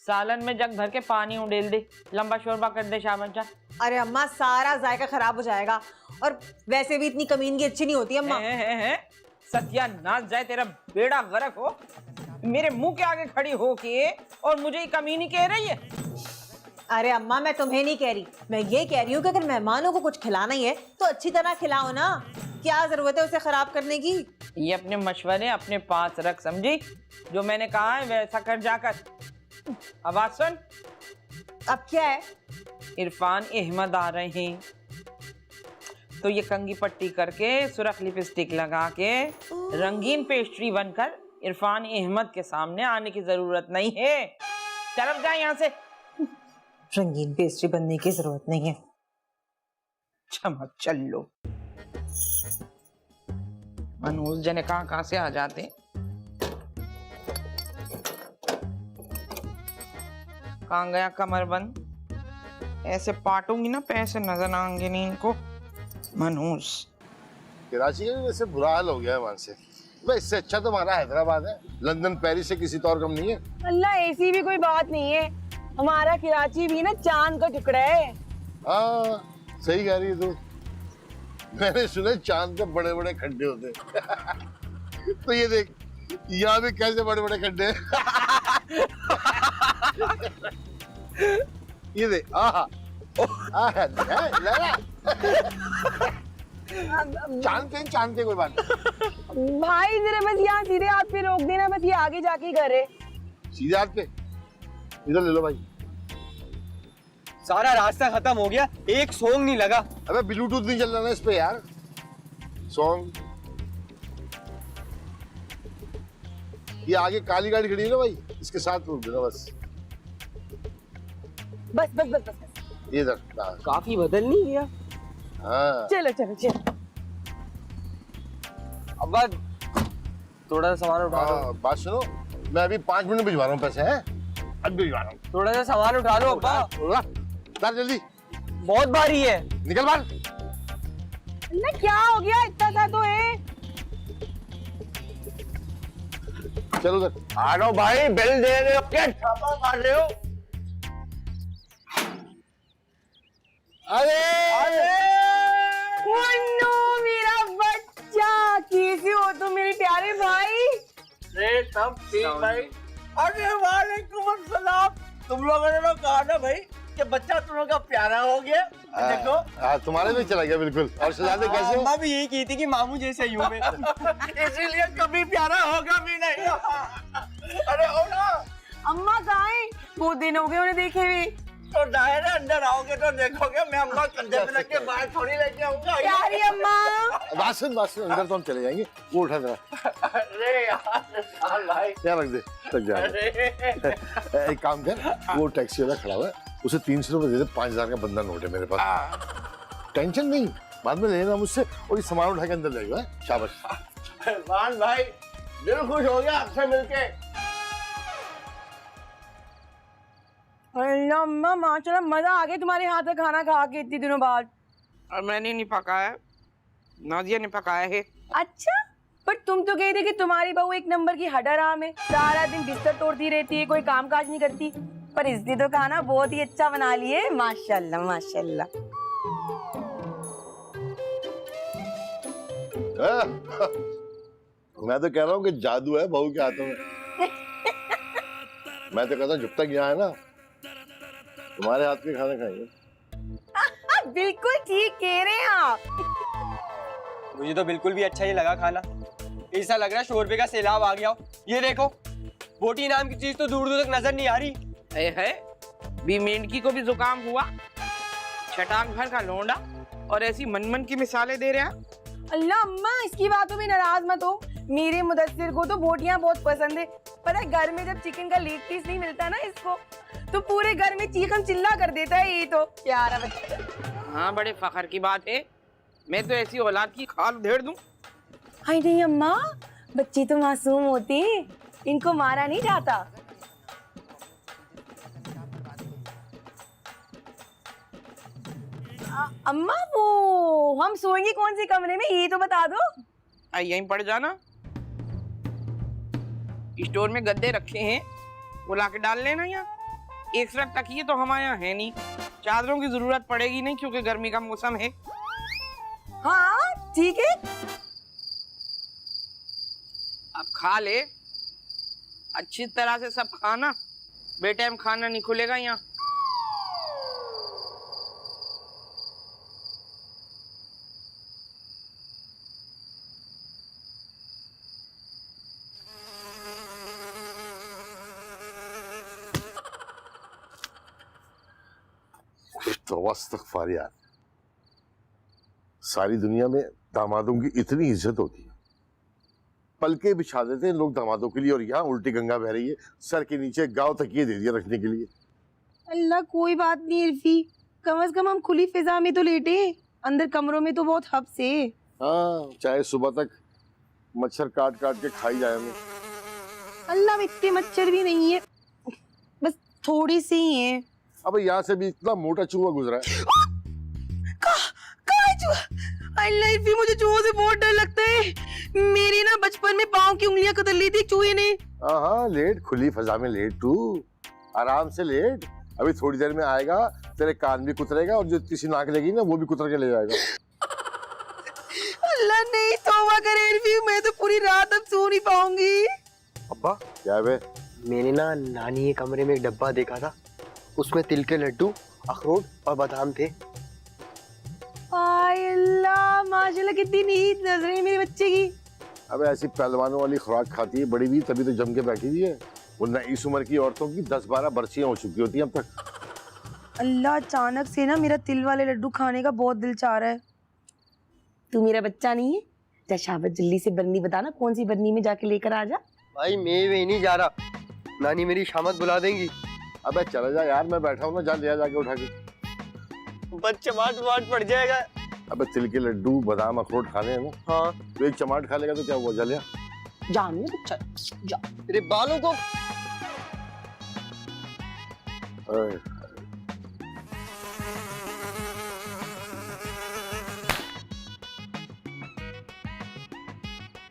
सालन में जग भर के पानी उड़ेल दे, लंबा शोरबा कर दे शाबाश जा। अरे अम्मा सारा जायका खराब हो जाएगा, और वैसे भी इतनी कमीनगी अच्छी नहीं होती अम्मा। है सत्यानाश जाए तेरा बेड़ा गर्क हो, मेरे मुंह के आगे खड़ी हो के और मुझे ही कमीनी कह रही है। अरे अम्मा मैं तुम्हें नहीं कह रही, मैं ये कह रही हूँ कि अगर मेहमानों को कुछ खिलाना ही है तो अच्छी तरह खिलाओ ना। क्या जरूरत है उसे खराब करने की? ये अपने मशवरे अपने पास रख, समझी? जो मैंने कहा है वैसा कर जाकर। आवाज सुन। अब क्या है? इरफान अहमद आ रहे हैं, तो ये कंगी पट्टी करके सुरख लिपस्टिक लगा के रंगीन पेस्ट्री बनकर इरफान अहमद के सामने आने की जरूरत नहीं है। चल जाए यहाँ से। रंगीन पेस्ट्री बनने की जरूरत नहीं है। चमक चल लो। मनोज जने कहाँ से आ जाते। कहाँ गया कमरबंद? ऐसे पाटूंगी ना पैसे नजर आएंगे नहीं इनको। मनोज कराची का भी वैसे बुरा हाल हो गया है वहां से। भाई इससे अच्छा तो हमारा हैदराबाद है, लंदन पेरिस से किसी तो और कम नहीं है। अल्लाह ऐसी भी कोई बात नहीं है, हमारा कराची भी ना चांद का टुकड़ा है। हाँ सही कह रही है तू। मैंने सुना चांद के बड़े बड़े खड्डे होते हैं। तो ये देख यहाँ भी कैसे बड़े बड़े खड्डे हैं। ये देख चांद के कोई बात नहीं। भाई जरा बस यहाँ सीधे हाथ पे रोक देना, बस ये आगे जाके ही करे। सीधे हाथ पे इधर ले लो भाई। सारा रास्ता खत्म हो गया, एक सॉन्ग नहीं लगा। अबे ब्लूटूथ नहीं चल रहा ना इस पे यार। सॉन्ग ये आगे काली गाड़ी खड़ी है ना भाई, इसके साथ रोक देना बस। बस बस बस बस ये इधर। काफी बदल नहीं गया। हाँ चलो चलो चलो। अब्बा थोड़ा सा सामान उठा लो। बात सुनो, मैं अभी 5 मिनट में भिजवा रहा हूँ पैसे हैं। अभी भिजवा रहा हूँ। थोड़ा सा सामान उठा लो अब्बा। उठा जल्दी। बहुत भारी है। निकल बाहर। ना क्या हो गया, इतना सा तो है। चलो उधर। आ जाओ भाई, बिल दे रहे हो क्या छापा मार रहे हो? अरे मुन्नू मेरा बच्चा, कैसे हो तुम मेरे प्यारे भाई? अरे सब ठीक भाई। अरे वालेकुम अस्सलाम। तुम लोगों ने कहा ना भाई कि बच्चा तुम लोग का प्यारा हो गया। देखो तुम्हारे भी चला गया बिल्कुल। और शहजादे कैसे हो? अम्मा भी यही की थी कि मामू जैसे ही हूँ मैं। इसीलिए कभी प्यारा होगा भी नहीं। अरे हो ना। अम्मा कहाँ है? बहुत दिन हो गए उन्हें देखे हुए। तो दायरे अंदर आओगे तो देखोगे मैं अम्मा कंधे पे रख के बाहर थोड़ी लेके आऊंगा। प्यारी अम्मा। वासन अंदर तो हम चले जाएंगे। वो उठा जरा। अरे यार भाई क्या रख दे तक जा। एक काम कर, वो टैक्सी वाला खड़ा हुआ है, उसे 300 रुपए दे दे। 5000 का बंदा नोट है मेरे पास। टेंशन नहीं, बाद में लेना मुझसे। और ये सामान उठा के अंदर जाएगा। शाबाश। मान भाई दिल खुश हो गया आपसे मिलके। अरे अम्मा माशाल्लाह मजा आ गया तुम्हारे हाथ का खाना खा के इतने दिनों बाद। और मैंने नहीं पकाया, नादिया ने पकाया है। अच्छा, पर तुम तो कह थे कि तुम्हारी बहू एक नंबर की हडराम है, सारा दिन बिस्तर तोड़ती रहती है, कोई काम काज नहीं करती। पर इस दिन तो खाना बहुत ही अच्छा बना लिए, माशाल्लाह माशाल्लाह। मैं तो कह रहा हूँ कि जादू है बहू के हाथों में। मैं तो कहता हूँ जब तक यहाँ है ना, तुम्हारे हाथ के खाना खाएंगे। बिल्कुल ठीक कह रहे हैं आप। मुझे तो बिल्कुल भी अच्छा नहीं लगा खाना। ऐसा लग रहा है शोरबे का सैलाब आ गया हो। ये देखो, बोटी नाम की चीज तो दूर दूर तक नजर नहीं आ रही है। बी मेंढकी को भी जुकाम हुआ, छटाक भर का लौंडा, और ऐसी मनमन की मिसालें दे रहे हैं। अल्लाह अम्मा इसकी बातों में नाराज मत हो। मेरे मुदस्सिर को तो बोटियां बहुत पसंद है। पता है घर में जब चिकन का लेग पीस नहीं मिलता ना इसको, तो पूरे घर में चीखम चिल्ला कर देता है। ये तो प्यारा बच्चा। हाँ बड़े फखर की बात है। मैं तो ऐसी औलाद की खाल उधेड़ दूं। हाय नहीं अम्मा, बच्चे तो मासूम होते हैं, इनको मारा नहीं जाता। अम्मा वो हम सोएंगे कौन से कमरे में ये तो बता दो। यहीं पड़ जाना, स्टोर में गद्दे रखे हैं वो लाके डाल लेना। यहाँ एक्स्ट्रा तकिए तो हमारे यहाँ है नहीं, चादरों की जरूरत पड़ेगी नहीं क्योंकि गर्मी का मौसम है। हाँ ठीक है। अब खा ले अच्छी तरह से सब खाना, बेटाइम खाना नहीं खुलेगा यहाँ। तो इस्तग़फ़ार यार, सारी दुनिया में दामादों की इतनी इज्जत होती है, पलके बिछा देते हैं लोग दामादों के लिए, और यहाँ उल्टी गंगा बह रही है, सर के नीचे गांव तकिए दे दिया रखने के लिए। अल्लाह कोई बात नहीं इरफी, कम से कम हम खुली फिजा में तो लेटे, अंदर कमरों में तो बहुत हब्स है। हाँ, चाहे सुबह तक मच्छर काट काट के खाई जाए हमें। अल्लाह इतने मच्छर भी नहीं है, बस थोड़ी सी ही है। अब यहाँ से भी इतना मोटा चूहा गुजरा है। अल्लाह इरफी, मुझे चूहों से बहुत डर लगता है। मेरी ना बचपन में पाँव की उंगलियां कतर ली थी चूहे ने। हाँ, लेट, खुली फजा में लेट, तू आराम से लेट, अभी थोड़ी देर में आएगा, तेरे कान भी कुतरेगा और जो इतनी सी नाक लगी ना वो भी कुतर के ले जाएगा। अल्लाह नहीं, तौबा करे इरफी, मैं तो पूरी रात अब सो नहीं पाऊंगी। अब्बा क्या बे? मैंने ना नानी के कमरे में एक डब्बा देखा था, उसमें तिल के लड्डू, अखरोट और बादाम थे। हाय अल्लाह, माशाल्लाह कितनी नीट नजर है मेरे बच्चे की। अब ऐसी पहलवानों वाली खुराक खाती है बड़ी भी, तभी तो जम के बैठी हुई है, वरना इस उम्र की औरतों की 10-12 बरसियां हो चुकी होती हैं अब तक। अल्लाह, अचानक से ना मेरा तिल वाले लड्डू खाने का बहुत दिल चाह रहा है। तू मेरा बच्चा नहीं है? जा शाबाश, जल्दी से बन्नी बताना कौन सी बन्नी में जाके लेकर आ जा। भाई मैं वही नहीं जा रहा, नानी मेरी शामत बुला देंगी। अबे चला जा यार, मैं बैठा हूँ ना, जा ले जाके उठा के। बच्चे चमाट पड़ जाएगा। अबे तिल के लड्डू बादाम अखरोट खाने हैं ना। हाँ, तो एक चमाट खा लेगा तो क्या हुआ, जलिया? जान ले बच्चा, जा। तेरे बालों को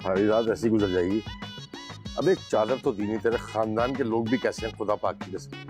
सारी रात ऐसी गुजर जाएगी। अब एक चादर तो दी नहीं, तेरे खानदान के लोग भी कैसे हैं खुदा पाक की कसम।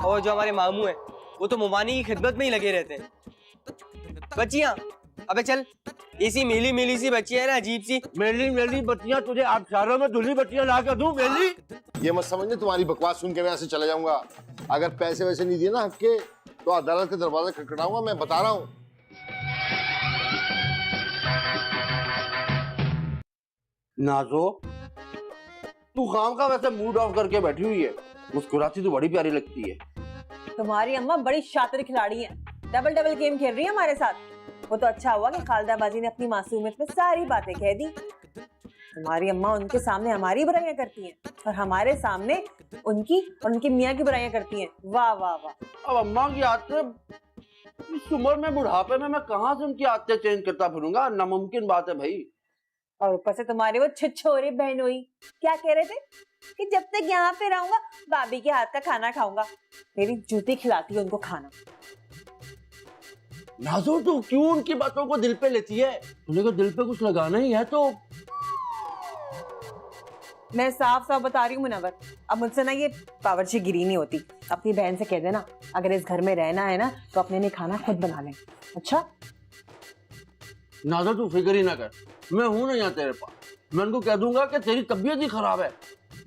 और जो हमारे मामू है वो तो मुमानी की खिदमत में ही लगे रहते हैं। बच्चियां, अबे चल, इसी मिली मिली सी बच्ची है ना, अजीब सी। मेली मेली बच्चियां तुझे आबशारों में धुली बच्चियां ला कर दूं? मेली ये मत समझने, तुम्हारी बकवास सुन के मैं यहाँ से चला जाऊंगा। अगर पैसे वैसे नहीं दिए ना हक के, तो अदालत के दरवाजे खटखटाऊंगा, मैं बता रहा हूँ। नाजो, तू खाम का वैसे मूड ऑफ करके बैठी हुई है, मुस्कुराती तो बड़ी प्यारी लगती है। तुम्हारी अम्मा बड़ी शातिर खिलाड़ी है, डबल डबल गेम खेल रही है हमारे साथ। वो तो अच्छा हुआ कि खालदा बाजी ने अपनी मासूमियत में सारी बातें कह दी। तुम्हारी अम्मा उनके सामने हमारी बुराइयां करती हैं और हमारे सामने उनकी और उनके मियाँ की बुराइयां करती हैं। वाह वाह वाह। अब अम्मा की आदतें, इस उम्र में बुढ़ापे में मैं कहाँ से उनकी आदतें चेंज करता फिरूंगा? नामुमकिन बात है भाई। और ऊपर से तुम्हारे वो छिछोरे बहनोई क्या कह रहे थे कि जब तक यहाँ पे रहूंगा भाभी के हाथ का खाना खाऊंगा। मेरी जूती खिलाती है उनको खाना। नाजो, तू क्यों उनकी बातों को दिल पे लेती है? तुझे को दिल पे कुछ लगाना ही है तो मैं साफ साफ बता रही हूँ मुनव्वर, अब मुझसे ना ये बावर्ची गिरी नहीं होती। अपनी बहन से कह देना अगर इस घर में रहना है ना तो अपने लिए खाना खुद बना लें। अच्छा नाज़ा तू फिक्र ही ना कर, मैं हूं ना यहाँ तेरे पास। मैं उनको कह दूंगा कि तेरी तबीयत ही खराब है,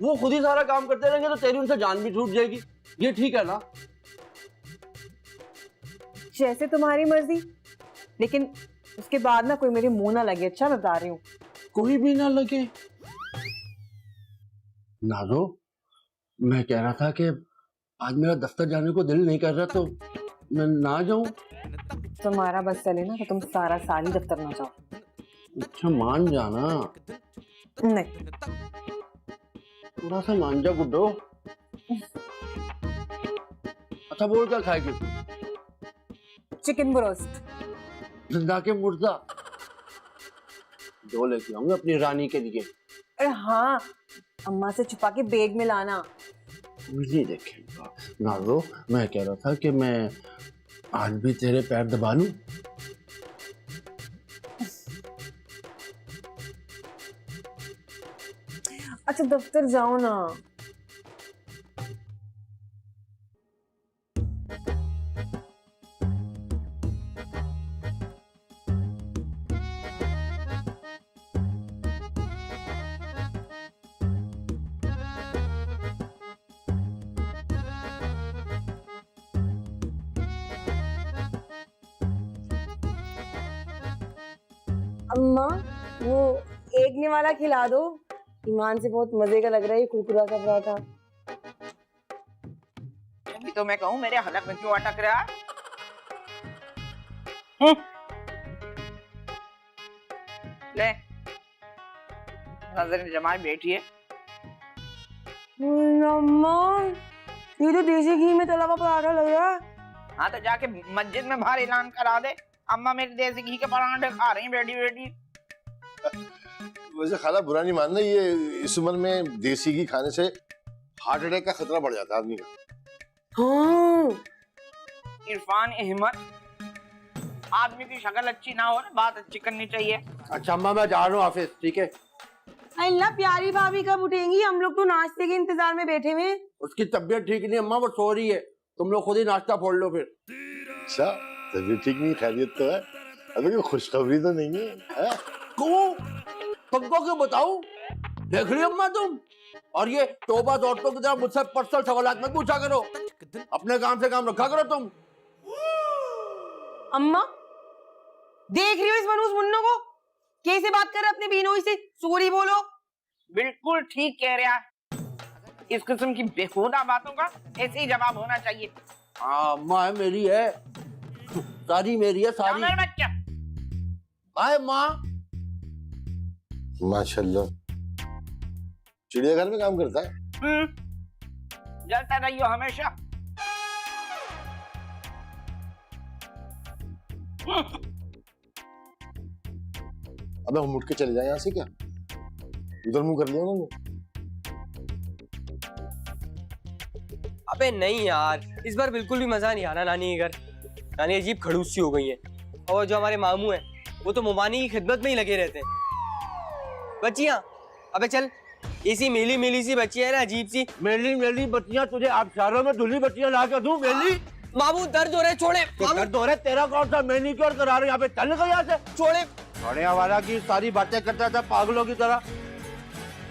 वो खुद ही सारा काम करते रहेंगे तो तेरी उनसे जान भी छूट जाएगी। ये ठीक है ना? जैसे तुम्हारी मर्जी, लेकिन उसके बाद ना कोई मेरे मुंह ना लगे। अच्छा मैं बता रही हूँ। कोई भी ना लगे। नाज़ो, मैं कह रहा था कि आज मेरा दफ्तर जाने को दिल नहीं कर रहा, तो मैं ना जाऊं? तुम्हारा बस चले ना तो तुम सारा साल ही दफ्तर ना जाओ। अच्छा मान जाना, नहीं थोड़ा सा मान जा गुड्डो। अच्छा बोल क्या खाएगी तू? Chicken broast. जिंदा के मुर्दा दो लेके आऊंगा अपनी रानी के लिए। अरे हाँ, अम्मा से छुपा के बैग में लाना। मुझे देखेगा नाज़ो, मैं कह रहा था कि मैं आज भी तेरे पैर दबा लूं। अच्छा दफ्तर जाओ ना। अम्मा वो एकने वाला खिला दो, ईमान से बहुत मजे का लग रहा है ये कुरकुरा सा पराठा। अभी तो मैं कहूँ मेरे हलक में क्यों अटक रहा है? ले नजर जमाए बैठिए। अम्मा ये तो देसी घी में तला हुआ पराठा लग रहा है। हाँ तो जाके मस्जिद में बाहर ऐलान करा दे, अम्मा मेरी देसी घी के पराठे खा रही बैठी बैठी। वैसे खाला बुरा नहीं मानना, ये इस उम्र में देसी घी खाने से हार्ट अटैक का खतरा बढ़ जाता है आदमी का। हाँ इरफान अहमद, आदमी की शक्ल अच्छी ना हो ना बात अच्छी करनी चाहिए। अच्छा अम्मा मैं जा रहा हूँ ऑफिस, ठीक है? अल्लाह प्यारी भाभी कब उठेंगी? हम लोग तो नाश्ते के इंतजार में बैठे हुए हैं। उसकी तबीयत ठीक नहीं अम्मा, वो सो रही है, तुम लोग खुद ही नाश्ता फोड़ लो फिर। अच्छा तबीयत ठीक नहीं, खैरियत तो है? अबे कोई खुशखबरी तो नहीं है? क्यों? तुमको क्यों बताऊं? देख रही अम्मा तुम, और ये तौबा औरतों की तरह मुझसे पर्सनल सवालात मत पूछा करो, अपने काम से काम रखा करो तुम। अम्मा देख रही हो इस मनूस मुन्नो को कैसे बात कर रहे अपने बीनोई से? सॉरी बोलो। बिल्कुल ठीक कह रहा है, इस किस्म की बेहुदा बातों का ऐसे ही जवाब होना चाहिए। हाँ अम्मा है मेरी है, सारी मेरी है सारी। मेरा बच्चा बाय माँ। माशाल्लाह चिड़ियाघर में काम करता है। जलता रहियो हमेशा। अबे हम उठ के चले जाए यहाँ से क्या? उधर मुंह कर लिया उन्होंने। अबे नहीं यार, इस बार बिल्कुल भी मजा नहीं आ रहा नानी के घर। नानी अजीब खड़ूस सी हो गई है, और जो हमारे मामू हैं वो तो मुमानी की खिदमत में ही लगे रहते हैं। बच्चियां, अबे चल, इसी मेली मेली सी बच्ची है ना अजीब सी। मेली मेली बच्चियां तुझे आप शहरों में धुली बच्चियां ला कर दूं? मेली मामू दर्द हो रहे, छोड़े। दर्द हो रहे, तेरा कौन सा मैनीक्योर करा रहे? यहाँ पे चल गया से छोड़े। छोड़े वाला की सारी बातें करता था पागलों की तरह।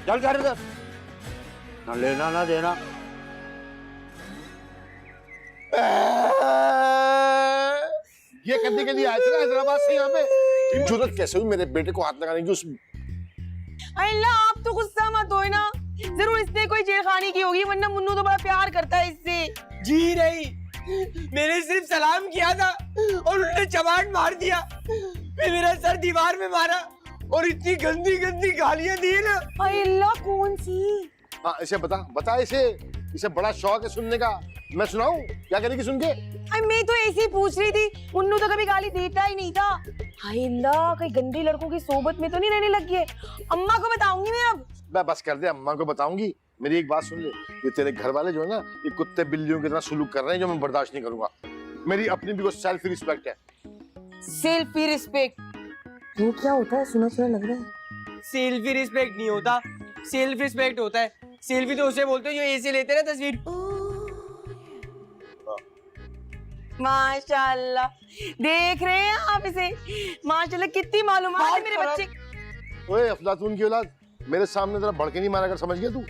चल कर इधर, ना लेना ना देना। ये करने के लिए आए थे ना हैदराबाद से यहाँ पे? जरूरत कैसे हुई मेरे बेटे को हाथ लगाने की? उस अल्लाह आप तो गुस्सा मत हो ना, जरूर इसने कोई छेड़खानी की होगी, वरना मुन्नू तो बड़ा प्यार करता है इससे। जी नहीं, मैंने सिर्फ सलाम किया था और उन्होंने चमाट मार दिया, फिर मेरा सर दीवार में मारा और इतनी गंदी गंदी गालियां दी ना। अल्लाह कौन सी? हाँ इसे बता इसे बड़ा शौक है सुनने का। मैं सुनाऊं क्या करेगी सुन के? मैं तो ऐसे ही पूछ रही थी, मुन्नू तो कभी गाली देता ही नहीं था। हाय अल्लाह, कहीं गंदे लड़कों की सोबत में तो नहीं रहने लगी है। अम्मा को बताऊंगी मैं अब। मैं बस कर दे, अम्मा को बताऊंगी। मेरी एक बात सुन ले, ये तेरे घर वाले जो है ना, ये कुत्ते बिल्लियों की तरह सुलूक कर रहे हैं, जो मैं बर्दाश्त नहीं करूंगा। मेरी अपनी भी कुछ सेल्फ रिस्पेक्ट है। सेल्फ रिस्पेक्ट वो क्या होता है? सुना सुना लग रहा है। सेल्फी रिस्पेक्ट नहीं होता, सेल्फ रिस्पेक्ट होता है। सेल्फी तो उसे बोलते हो जो ऐसे लेते हैं ना तस्वीर। माशाल्लाह, देख रहे हैं आप इसे? माशाल्लाह कितनी मालूमात है मेरे बच्चे। ओए अफलातून की औलाद, मेरे सामने जरा भड़के नहीं मारा कर, समझ गया तू?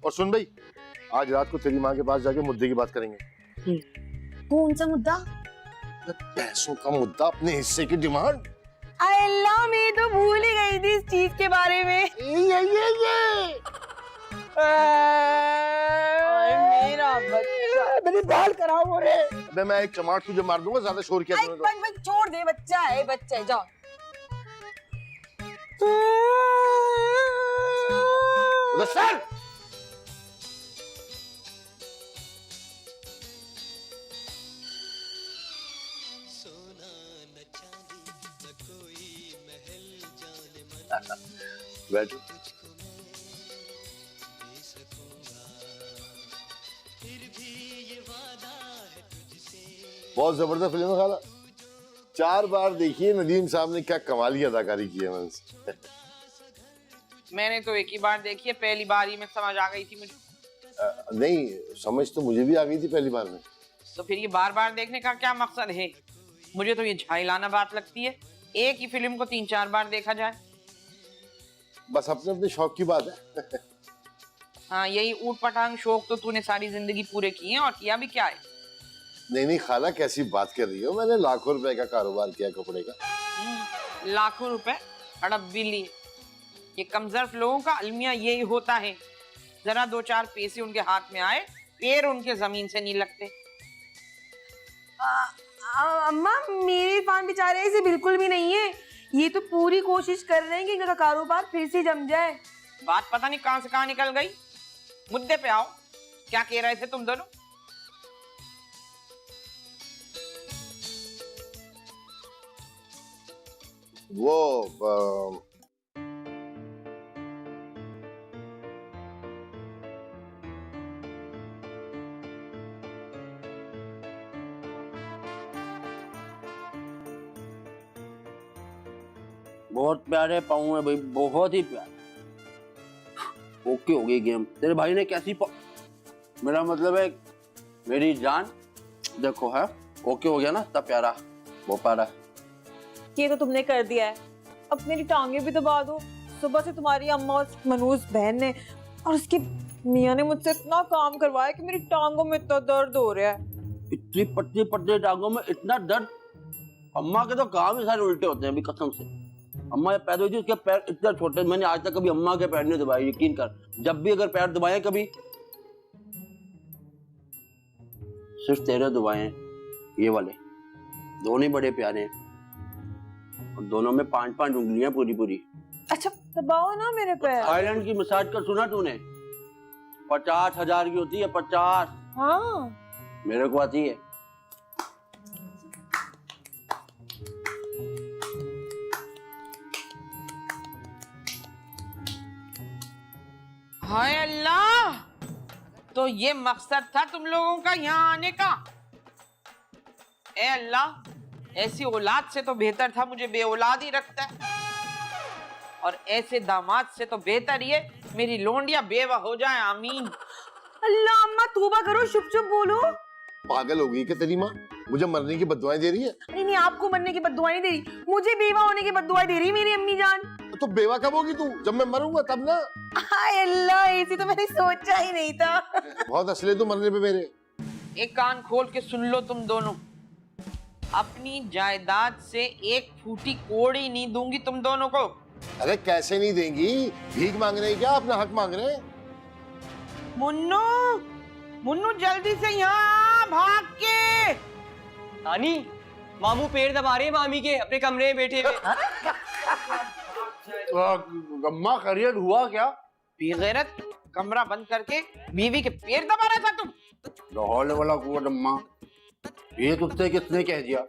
और सुन भाई, आज रात को तेरी माँ के पास जाके मुद्दे की बात करेंगे। कौन सा मुद्दा? पैसों का मुद्दा, अपने हिस्से की डिमांड। अल्लाह, मैं तो भूल ही गई थी इस चीज के बारे में। ये मेरा बच्चा, मेरी बाल कराओ हो रे। अबे मैं एक चमाट तुझे मार दूंगा, ज्यादा शोर किया तूने तो। बस छोड़ दे, बच्चा है, बच्चा है, जाओ। उधर सर। बैठो। बहुत जबरदस्त फिल्म है खाला, 4 बार देखिए। नदीम साहब ने क्या कमाल की अदाकारी की है मैंने। मैंने तो एक ही बार देखी है, पहली बार ही में समझ आ गई थी मुझे। नहीं, समझ तो मुझे भी आ गई थी पहली बार में। तो फिर ये बार बार देखने का क्या मकसद है? मुझे तो ये झाइलाना बात लगती है, एक ही फिल्म को 3-4 बार देखा जाए। बस अपने अपने शौक की बात है। हाँ, यही ऊट पटांग शौक तो तूने सारी जिंदगी पूरे किए हैं, और किया भी क्या है। नहीं खाला, कैसी बात कर रही हो? मैंने लाखों रुपए का कारोबार किया कपड़े का। लाखों रुपए हड़प भी लिए। ये कमजोर लोगों का अलमिया यही होता है, जरा 2-4 पैसे उनके हाथ में आए, पैर उनके जमीन से नहीं लगते। अम्मा, मेरे इरफान बेचारे ऐसे बिल्कुल भी नहीं है। ये तो पूरी कोशिश कर रहे हैं कि इनका कारोबार फिर से जम जाए। बात पता नहीं कहां से कहां निकल गई। मुद्दे पे आओ, क्या कह रहे थे तुम दोनों? वो बहुत प्यारे पाऊँ है भाई, बहुत ही प्यारे। ओके हो गई गेम। तेरे भाई ने कैसी मेरा मतलब है मेरी जान, देखो है ओके हो गया ना, तब प्यारा वो प्यारा। ये तो तुमने कर दिया है, अब मेरी टांगे भी दबा दो। सुबह से तुम्हारी अम्मा और मनूस बहन ने और उसकी मियाँ ने मुझसे इतना काम करवाया कि मेरी टांगों में इतना दर्द हो रहा है। इतनी पतली पतली टांगों में इतना दर्द? अम्मा के तो काम ही सारे उल्टे होते हैं अभी, कसम से। अम्मा पैदा हुई थी, उसके पैर इतना छोटे, मैंने आज तक कभी अम्मा के पैर नहीं दबाए, यकीन कर। जब भी अगर पैर दबाए कभी, सिर्फ तेरे दबाए हैं, ये वाले दोनों ही बड़े प्यारे हैं, और दोनों में 5-5 उंगलियां पूरी पूरी। अच्छा दबाओ ना मेरे पैर। थाईलैंड की मसाज का सुना तूने? 50,000 की होती है, 50। हाँ, मेरे को आती है। हाय अल्लाह, तो ये मकसद था तुम लोगों का यहाँ आने का? ए अल्लाह, ऐसी औलाद से तो बेहतर था मुझे बे औलाद ही रखता है, और ऐसे दामाद से तो बेहतर ये मेरी लोंडिया बेवा हो जाए। आमीन। अल्लाह, अम्मा तौबा करो, शुभ शुभ बोलो। पागल हो गई क्या तेरी माँ? मुझे मरने की बद्दुआएं दे रही है? नहीं नहीं, आपको मरने की बद्दुआएं नहीं दे रही, मुझे बेवा होने की बद्दुआएं दे रही मेरी अम्मी जान। तो बेवा कब होगी तू? जब मैं मरूंगा तब ना। हाय अल्लाह, ऐसी तो मैंने सोचा ही नहीं था। बहुत हंसले तू मरने पे मेरे। एक कान खोल के सुन लो तुम दोनों, अपनी जायदाद से एक फूटी कोड़ी नहीं दूंगी तुम दोनों को। अरे कैसे नहीं देंगी? भीख मांग रहे हैं क्या? अपना हक मांग रहे हैं? मुन्नू, मुन्नू जल्दी से यहाँ भाग के। नानी, मामू पेड़ दबा रहे हैं मामी के अपने कमरे में बैठे हुए। अम्मा खैरियत हुआ क्या? बेगैरत, कमरा बंद करके बीवी के पैर दबा रहा था तुम। लाहौल वाला कुव्वत अम्मा, ये तुझसे किसने कह दिया?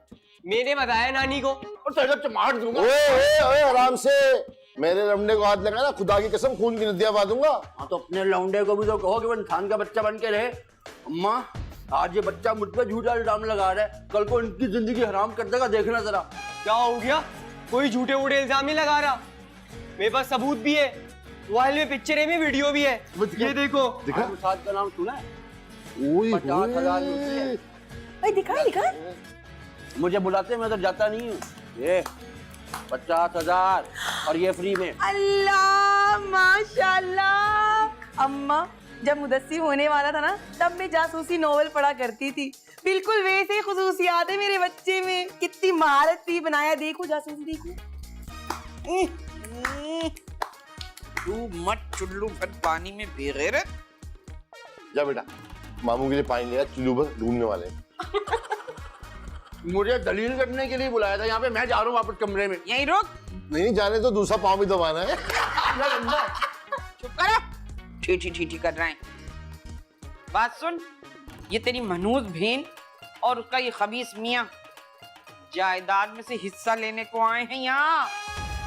मैंने बताया नानी को। और तेरे तो मार दूंगा। ओए आराम से, मेरे लमडे को हाथ लगा ना, खुदा की कसम खून की नदियां बहा दूंगा। हाँ तो अपने लौंडे को भी तो कहो कि वो इंसान का बच्चा बन के रहे। अम्मा, आज ये बच्चा मुझ पे झूठा इल्जाम लगा रहा है, कल को इनकी जिंदगी हराम कर देगा, देखना जरा। क्या हो गया? कोई झूठे वूठे इल्जाम नहीं लगा रहा, मेरे पास सबूत भी है। मोबाइल में पिक्चरें भी वीडियो भी है, ये देखो। दिखा मुसाद का नाम सुना है? ओए 50,000 रुपये। भाई दिखा दिखा। मुझे बुलाते मैं तो जाता नहीं हूँ। ये 50,000 और ये फ्री में। अल्लाह माशाल्लाह। अम्मा जब मुदस्सिर होने वाला था ना तब मैं जासूसी नॉवेल पढ़ा करती थी। बिल्कुल वैसे खुसूसियात है मेरे बच्चे में। कितनी महारत थी बनाया। देखो जासूसी देखो। तू मत चुल्लू भर पानी में बेगैरत। जा बेटा, मामू के लिए पानी ले आ, चुल्लू भर ढूंढने वाले हैं। मुझे दलील करने के लिए बुलाया था यहाँ पे। मैं जा रहा हूँ वापस कमरे में। यहीं रुक, नहीं जाने तो दूसरा पाँव भी दबाना है। चुप करो। ठीठी ठीठी कर रहे हैं। बात सुन, ये तेरी मनूज बहन और उसका ये खबीस मियाँ जायदाद में से हिस्सा लेने को आए हैं यहाँ।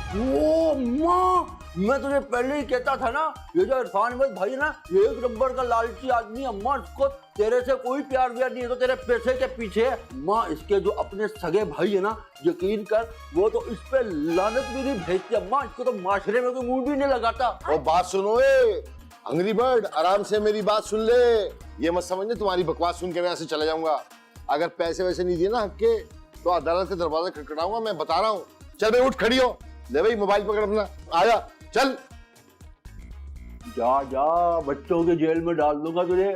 ओ माँ, मैं तुझे पहले ही कहता था ना, ये जो इरफान भाई है ना, ये एक नंबर का लालची आदमी। अम्मा इसको तेरे से कोई प्यार व्यार नहीं है, तो तेरे पैसे के पीछे है। माँ इसके जो अपने सगे भाई है ना, यकीन कर वो तो इस पे लानत भी नहीं भेजती। अम्मा इसको तो माशरे में कोई मुंह भी नहीं लगाता। और बात सुनो ए अंग्री बर्ड, आराम से मेरी बात सुन ले। ये मत समझने तुम्हारी बकवास सुन के मैं यहाँ से चला जाऊंगा। अगर पैसे वैसे नहीं दिए ना हक के, तो अदालत के दरवाजा खटखटाऊंगा। मैं बता रहा हूँ। चल भाई उठ, खड़ी हो। ले भाई मोबाइल पकड़ अपना, आजा चल। जा जा, बच्चों के जेल में डाल दूंगा तुझे।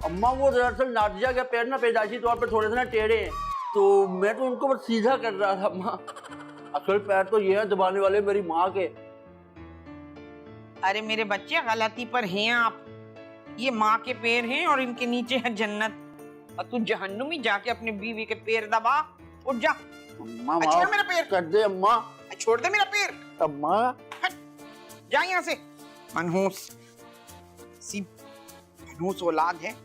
अम्मा वो दरअसल नादिया के पैर ना पैदाइशी तौर पर थोड़े से ना टेढ़े हैं, तो मैं तो उनको बस सीधा कर रहा था। अम्मा असल पैर तो ये है दबाने वाले मेरी माँ के। अरे मेरे बच्चे गलती पर हैं आप। ये माँ के पैर हैं और इनके नीचे है जन्नत। और तू जहन्नुमी जाके अपनी बीवी के पैर दबा। उठ जा। अम्मा छोड़ मेरा पैर। कर दे अम्मा। छोड़ दे मेरा पैर। अम्मा जा यहाँ से। मनहूस सी मनहूस औलाद है।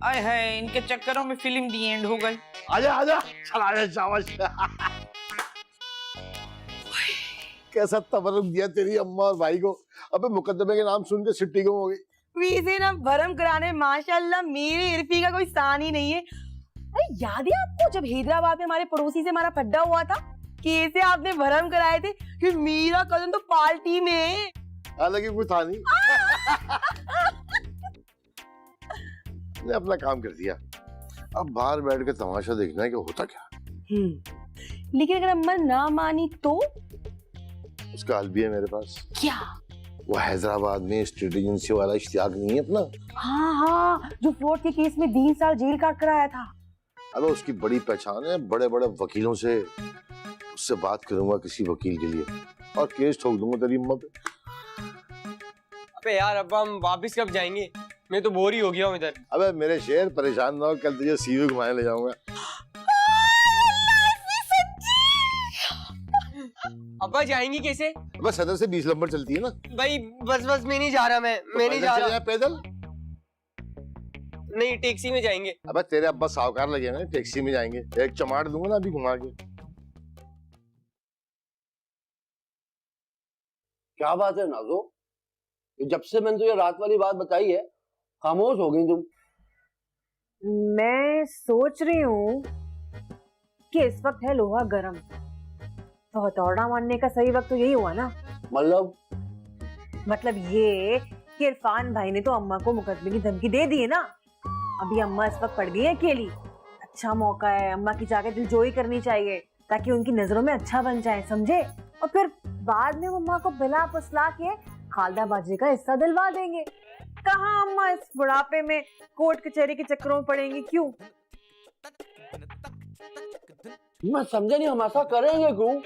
आए है, इनके चक्करों में फिल्म दी एंड हो गई। आजा आजा, चला आजा शाबाश। कैसा तबरुक दिया तेरी अम्मा और भाई को। अबे मुकदमे के नाम सुन के सिट्टी गुम हो गई। वैसे ना भरम कराने माशाल्लाह मेरे इर्फी का कोई सान ही नहीं है। अरे याद है आपको जब हैदराबाद में हमारे पड़ोसी से हमारा फड्डा हुआ था, कैसे आपने भरम कराए थे कि मेरा कजन तो पार्टी में है। हालांकि कोई था नहीं। ने अपना काम कर दिया। अब बाहर बैठ के तमाशा देखना है कि होता क्या। लेकिन अगर अम्मा ना मानी तो उसका हल भी है मेरे पास। क्या? वो हैदराबाद में स्टेट एजेंसी वाला इश्तियाक नहीं है अपना? हाँ हाँ, जो फ्रॉड के केस में 3 साल जेल काट कर आया था। अबे उसकी बड़ी पहचान है बड़े बड़े वकीलों से। उससे बात करूंगा किसी वकील के लिए और केस ठोक दूंगा तेरी अम्मा पे। अबे यार अब हम वापस कब जाएंगे? मैं तो बोर ही हो गया हूँ इधर। अबे मेरे शेर परेशान ना हो, कल तुझे सीवी घुमाने ले जाऊंगा। अब्बा जाएंगी कैसे? अबे सदर से 20 नंबर चलती है ना। भाई बस बस मैं नहीं जा रहा। मैं नहीं जा रहा। पैदल नहीं, टैक्सी में जाएंगे। अबे तेरे अब्बा साहूकार लगे ना, टैक्सी में जाएंगे। एक चमाट दूंगा ना अभी घुमा के। क्या बात है नाजो, जब से मैंने तुझे रात वाली बात बताई है खामोश हो गई तुम। मैं सोच रही हूँ कि इस वक्त है लोहा गर्म, तो हथौड़ा मारने का सही वक्त तो यही हुआ ना। मतलब ये कि इरफान भाई ने तो अम्मा को मुकदमे की धमकी दे दी है ना। अभी अम्मा इस वक्त पड़ गई है अकेली। अच्छा मौका है, अम्मा की जाके दिलजोई करनी चाहिए ताकि उनकी नजरों में अच्छा बन जाए, समझे। और फिर बाद में अम्मा को बिला फुसला के खालदा बाजी का हिस्सा दिलवा देंगे। कहाँ अम्मा इस बुढ़ापे में कोर्ट कचहरी के चक्करों में पड़ेंगी, क्यों? मैं समझा नहीं, हम ऐसा करेंगे क्यों?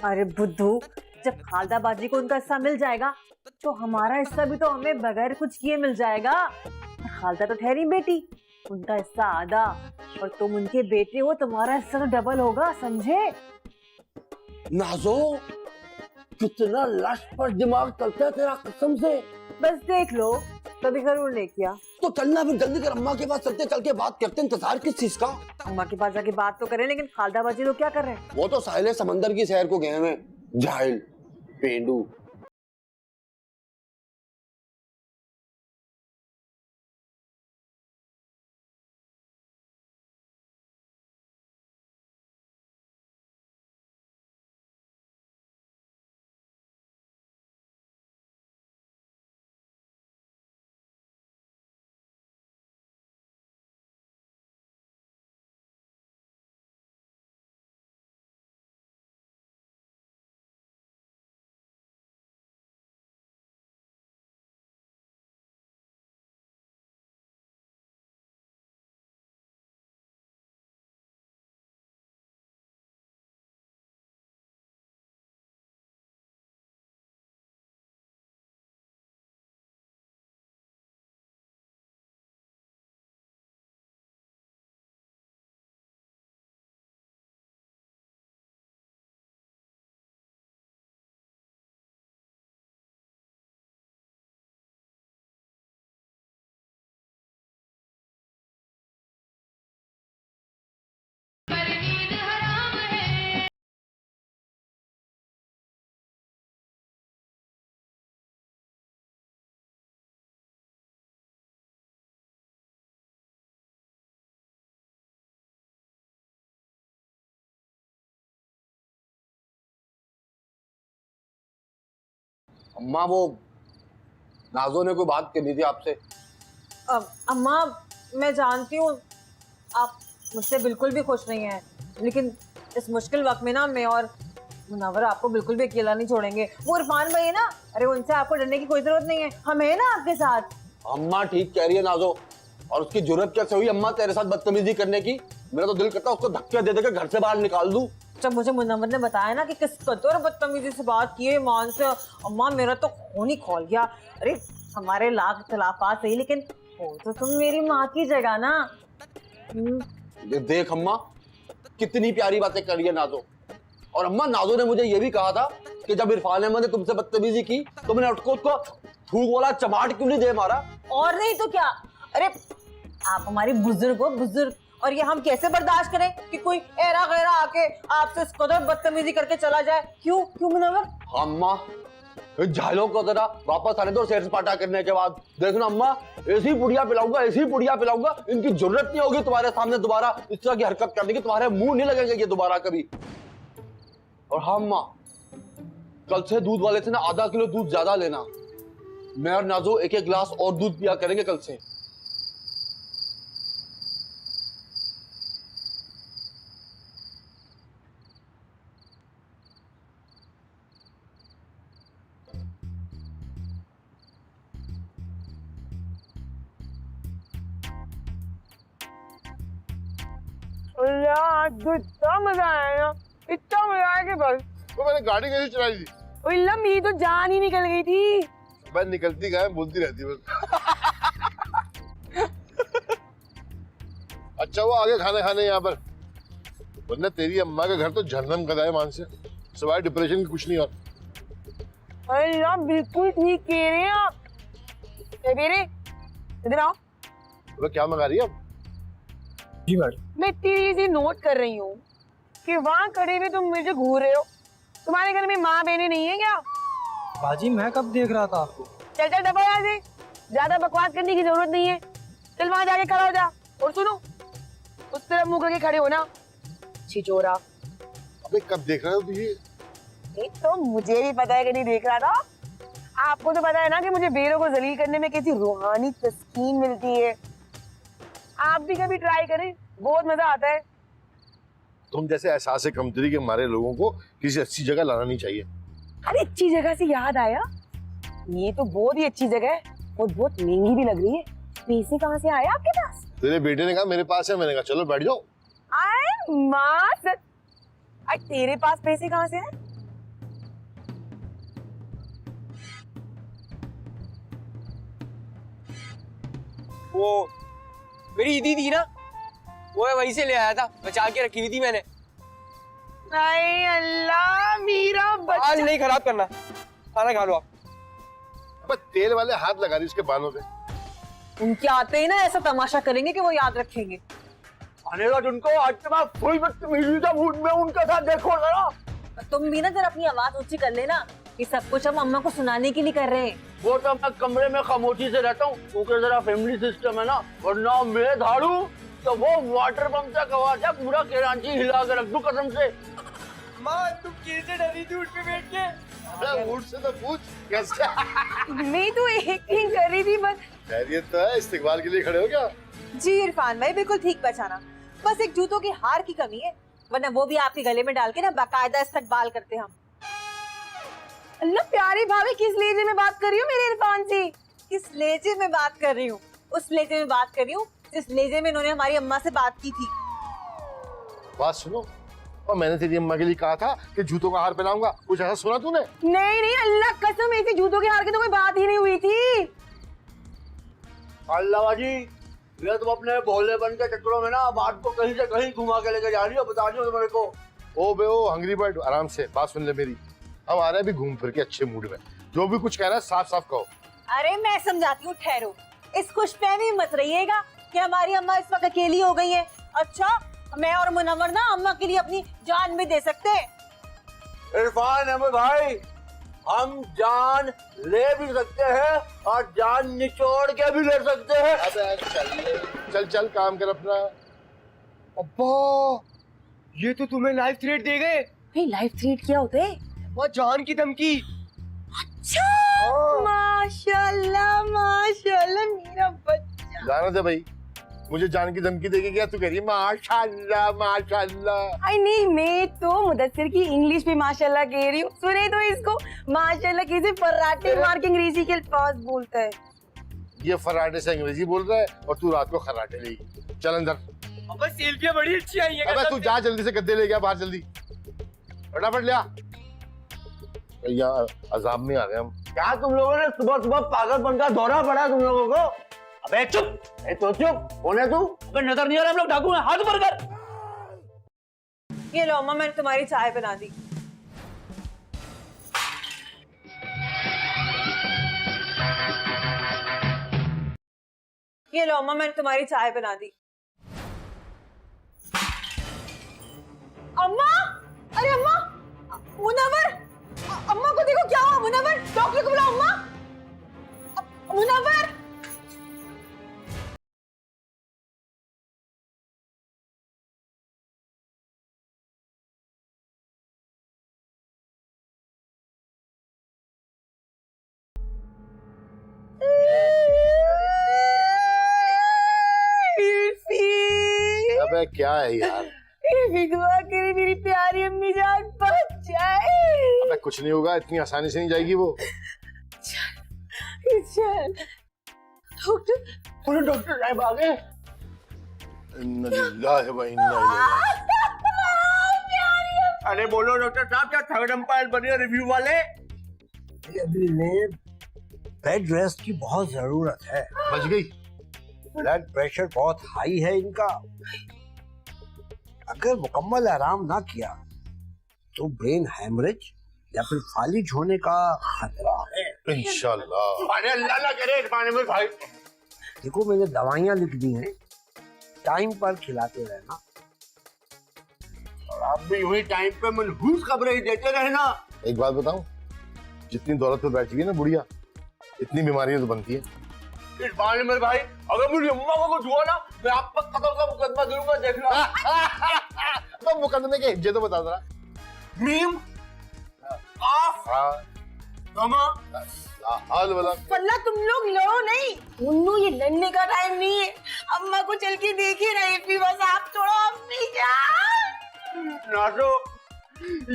अरे बुद्धू, जब खालदा बाजी को उनका हिस्सा मिल जाएगा तो हमारा हिस्सा भी तो हमें बगैर कुछ किए मिल जाएगा। खालदा तो ठहरी बेटी, उनका हिस्सा आधा और तुम उनके बेटे हो, तुम्हारा हिस्सा तो डबल होगा, समझे। नाजो कितना लश पर दिमाग चलता है तेरा, कसम से। बस देख लो, कभी जरूर नहीं किया तो चलना, फिर जल्दी कर, अम्मा के पास चलते, चल के बात करते। इंतजार किस चीज का? अम्मा के पास जाके बात तो करें, लेकिन खालदा बाजी लोग क्या कर रहे हैं? वो तो साहिल समंदर की सैर को गए हैं। जाहिल पेंडू। अम्मा वो नाजो ने कोई बात करनी थी आपसे। अम्मा मैं जानती हूँ आप मुझसे बिल्कुल भी खुश नहीं हैं, लेकिन इस मुश्किल वक्त में ना मैं और मुनव्वर आपको बिल्कुल भी अकेला नहीं छोड़ेंगे। वो इरफान भाई है ना, अरे उनसे आपको डरने की कोई जरूरत नहीं है, हम है ना आपके साथ। अम्मा ठीक कह रही है नाजो, और उसकी जरूरत कैसे हुई अम्मा तेरे साथ बदतमीजी करने की? मेरा तो दिल करता है उसको धक्के दे देकर घर से बाहर निकाल दूं। जब मुझे मुनव्वर ने बताया ना कि किस कदर बदतमीजी से बात की है ईमान से, अम्मा मेरा तो खून ही खौल गया। अरे हमारे लाख इख्तिलाफात सही, लेकिन हो तो तुम मेरी माँ की जगह ना। ये देख अम्मा कितनी प्यारी बातें कर रही है नाजो। और अम्मा नाजो ने मुझे ये भी कहा था कि जब इरफान अहमद ने तुमसे बदतमीजी की तो मैंने उसको थूक वाला चमाट क्यों नहीं दे मारा? और नहीं तो क्या। अरे आप हमारी बुजुर्ग हो, बुजुर्ग, और ये हम कैसे बर्दाश्त करें कि कोई ऐरा गैरा आके आपसे इस कदर बदतमीजी करके चला जाए? क्यों क्यों मुनव्वर? हाँ अम्मा, झालों को जरा वापस आने दो सैर सपाटा करने के बाद। देखना अम्मा, ऐसी पुड़िया पिलाऊंगा, ऐसी पुड़िया पिलाऊंगा, इनकी जरूरत नहीं होगी तुम्हारे सामने दोबारा इस तरह की हरकत करने की, तुम्हारे मुंह नहीं लगेंगे ये दोबारा कभी। और हाँ अम्मा, कल से दूध वाले से ना आधा किलो दूध ज्यादा लेना। मैं और नाजो एक एक गिलास और दूध पिया करेंगे कल से। इतना मजा आया ना, इतना मजा आया कि बस। तो मैंने गाड़ी कैसे चलाई थी? मेरी तो जान ही निकल गई थी। मैं निकलती गया बोलती रहती बस। अच्छा वो आगे खाना खाने यहाँ पर, वरना तेरी अम्मा का घर तो जहन्नम का है मान से, सिवाय डिप्रेशन की कुछ नहीं। और अल्लाह बिल्कुल ठीक कह रहे हैं आप। बेरे इधर आओ। बोलो क्या मंगा रही है अब? जी मैडम। मैं तेरी से नोट कर रही हूँ कि वहाँ खड़े हुए तुम मुझे घूर रहे हो। तुम्हारे घर में माँ बहनें नहीं है क्या? बाजी मैं कब देख रहा था आपको? चल चल डबा यहाँ से, ज्यादा बकवास करने की जरूरत नहीं है। चल वहाँ जाके खड़ा हो जा। और सुनो, उस तरफ मुंह करके खड़े हो ना, छिचोरा। अबे कब देख रहे हो तुझे? तो मुझे भी पता है कि नहीं देख रहा था। आपको तो पता है ना कि मुझे बेरों को जलील करने में कैसी रूहानी तस्कीन मिलती है। आप भी कभी ट्राई करें, बहुत मजा आता है। तुम जैसे एहसास कमतरी के मारे लोगों को किसी अच्छी जगह लाना नहीं चाहिए। अरे अच्छी जगह से याद आया, ये तो बहुत ही अच्छी जगह है और बहुत महंगी भी लग रही है। पैसे कहाँ से आए आपके पास? तेरे बेटे ने कहा मेरे पास है, मैंने कहा चलो बैठ जाओ। आए माँ सच, तेरे पास पैसे कहाँ से है? वो मेरी ईदी थी ना, वो है वहीं से ले आया था, बचा के रखी हुई थी मैंने। अरे अल्लाह मेरा आज बच्चा। नहीं खराब करना, खाना खा लो आप। बस तेल वाले हाथ लगा रही उसके बालों पे। उनके आते ही ना ऐसा तमाशा करेंगे कि वो याद रखेंगे। आने का उनको आज के बाद फुल बदतमीजी का मूड में उनके साथ देखो जरा। तुम भी ना जरा अपनी आवाज ऊंची कर लेना, ये सब कुछ हम अम्मा को सुनाने के लिए कर रहे हैं। वो तो मैं कमरे में खामोशी से रहता हूँ क्योंकि जरा फैमिली सिस्टम है ना, वरना मैं झाड़ू तो वो वाटर पंप से गवाचा पूरा कराची हिला के रख दूं कसम से। माँ तुम कैसे डरी थी उठ पे बैठ के? अरे ऊँट से तो पूछ कैसे? मैं तो एक्टिंग कर रही थी बस। खैरियत तो है, इस्तिकबाल के लिए खड़े हो क्या? जी इरफान भाई बिल्कुल ठीक पहचाना, बस एक जूतों की हार की कमी है, वरना वो भी आपके गले में डाल के ना बाकायदा इस्तकबाल करते हम। अल्लाह प्यारी भाभी, किस लहजे में बात कर रही हो मेरे इरफान से? किस लहजे में बात कर रही हूँ? उस लहजे में बात कर रही हूँ जिस लहजे में इन्होंने हमारी अम्मा से बात की थी। बात सुनो, और मैंने तेरी अम्मा के लिए कहा था कि जूतों का हार पहनाऊंगा, कुछ ऐसा सुना तूने? नहीं नहीं, अल्लाह कसम ऐसे जूतों के हार की तो कोई बात ही नहीं हुई थी। अल्लाह जी, ये तुम अपने भोले बन के चक्करों में ना बात को कहीं से कहीं घुमा के लेके जा रही हो, बता दो मेरे को। ओ बे ओ हंग्री बर्ड, आराम से बात सुन ले मेरी। हम आ रहे हैं अभी घूम फिर के अच्छे मूड में, जो भी कुछ कह रहा है साफ साफ कहो। अरे मैं समझाती हूँ, ठहरो। इस खुशफहमी में मत रहिएगा कि हमारी अम्मा इस वक्त अकेली हो गई है। अच्छा, मैं और मुनव्वर ना अम्मा के लिए अपनी जान भी दे सकते हैं। इरफान अहमद भाई, हम जान ले भी सकते हैं और जान निचोड़ के भी ले सकते हैं। अबे चल चल काम कर अपना। अब्बा, ये तो तुम्हें लाइफ थ्रेट दे गए। लाइफ थ्रेट क्या होते हैं? वो जान की धमकी। अच्छा माशाल्लाह माशाल्लाह मेरा बच्चा। जाना था भाई, मुझे जान की धमकी देके क्या तू कह रही है माशाल्लाह माशाल्लाह? आई नहीं, मैं तो मुदस्सिर की इंग्लिश पे माशाल्लाह कह रही हूँ। सुने तो इसको माशाल्लाह कैसे फर्राटे मार के अंग्रेजी के अल्फाज बोलता है। ये फर्राटे से अंग्रेजी बोल रहा है और तू रात को खर्राटे लेगी। चल अंदर। अबे सेल्फियां बड़ी अच्छी आई है। अबे तू जा जल्दी से, गद्दे ले गया बाहर जल्दी, फटाफट ले आ। यार अजाब में आ गए हम। क्या तुम लोगों ने सुबह सुबह पागलपन का दौरा पड़ा तुम लोगों को? अबे चुप, तो चुप कौन है तू? अबे नजर नहीं आ रहा हम लोग डाकू हैं? हाथ ऊपर कर। ये लो अम्मा, मैंने तुम्हारी चाय बना दी। ये लो अम्मा, मैंने तुम्हारी चाय बना दी। अम्मा, अरे अम्मा, मुनव्वर, अम्मा को देखो क्या हुआ। मुनव्वर, डॉक्टर को बुलाओ। अम्मा, मुनव्वर। अबे क्या है यार? दुआ करे मेरी प्यारी अम्मी जान बच जाए। अबे कुछ नहीं होगा, इतनी आसानी से नहीं जाएगी वो। चल डॉक्टर, पूरे डॉक्टर साहब आ गए। इन्ना लिल्लाहि व इन्ना इलैहि। अरे बोलो डॉक्टर साहब, क्या थर्ड अंपायर बने रिव्यू वाले? अभी ने बेड रेस्ट की बहुत जरूरत है। बच गई। ब्लड प्रेशर बहुत हाई है इनका। अगर मुकम्मल आराम ना किया तो ब्रेन हैमरेज या फिर फालिज होने का खतरा है। इंशाल्लाह। अरे अल्लाह ना करे खाने में भाई। देखो मैंने दवाइयां लिख दी हैं, टाइम पर खिलाते रहना। और आप भी यूं ही टाइम पे मनहूस खबरें ही देते रहना। एक बात बताऊं, जितनी दौलत पे बैठी हुई है ना बुढ़िया, इतनी बीमारियां तो बनती है। इस बारे में भाई अगर मेरी अम्मा को कुछ हुआ ना, मैं आप पर कत्ल का मुकदमा दूंगा, देखना। तो मुकदमे के हिज्जे तो बता जरा। मीम आफ तमा हाल वाला। वल्ला तुम लोग लड़ो नहीं, मुन्नू ये लड़ने का टाइम नहीं है। अम्मा को चल के देखिए ना, इफी बस आप छोड़ो अम्मी जान। ना तो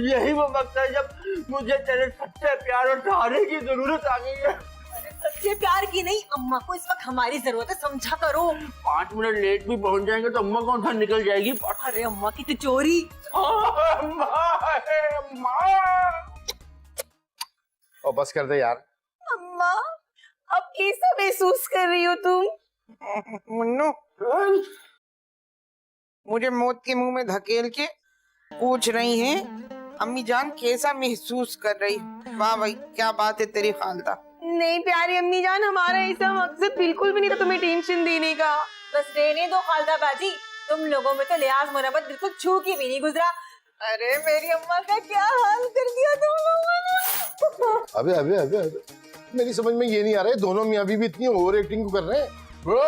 यही वो वक्त है जब मुझे तेरे सच्चे प्यार और सहारे की जरूरत आ गई है। सच्चे प्यार की नहीं, अम्मा को इस वक्त हमारी जरूरत है, समझा करो। 5 मिनट लेट भी पहुंच जाएंगे तो अम्मा कौन सा निकल जाएगी। अरे अम्मा की तिजोरी। और बस कर दे यार। अम्मा अब कैसा महसूस कर रही हो तुम? मुन्नू, मुझे मौत के मुंह में धकेल के पूछ रही हैं अम्मी जान कैसा महसूस कर रही? वाह भाई, क्या बात है तेरी खालदा। नहीं प्यारी अम्मी जान, हमारा ऐसा मकसद बिल्कुल भी नहीं था तुम्हें टेंशन देने का। बस रहने दो खालदा बाजी, तुम लोगों में तो लिहाज मुहब्बत बिल्कुल छू की भी नहीं गुजरा। अरे मेरी अम्मा का क्या हाल कर दिया तुम लोगों ने। अबे अबे अबे अबे, मेरी समझ में ये नहीं आ रहा है, दोनों मियाँ बीवी इतनी ओवर एक्टिंग कर रहे हैं। ब्रो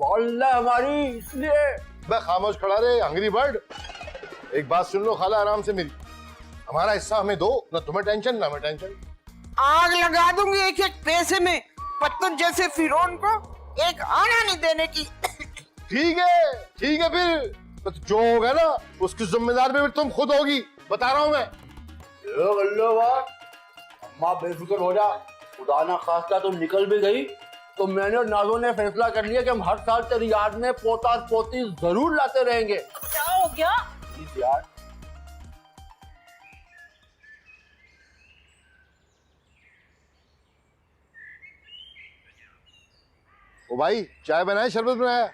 वल्लाह हमारी इसलिए। मैं खामोश खड़ा रहे हंगरी बर्ड। एक बात सुन लो खाला आराम से मेरी, हमारा हिस्सा हमें दो, ना तुम्हें टेंशन ना हमें टेंशन। आग लगा दूंगी एक एक पैसे में, पत्तन जैसे फिरौन को एक आना नहीं देने की। ठीक है फिर तो जो होगा ना उसकी जिम्मेदार भी फिर तुम खुद होगी, बता रहा हूं मैं। अम्मा बेफिक्र हो जा, खुदा ना खास्ता तुम निकल भी गई तो मैंने और नाजो ने फैसला कर लिया कि हम हर साल तेरी याद में पोता पोती जरूर लाते रहेंगे। क्या हो गया? प्लीज यार। ओ भाई, चाय बनाए शरबत बनाया?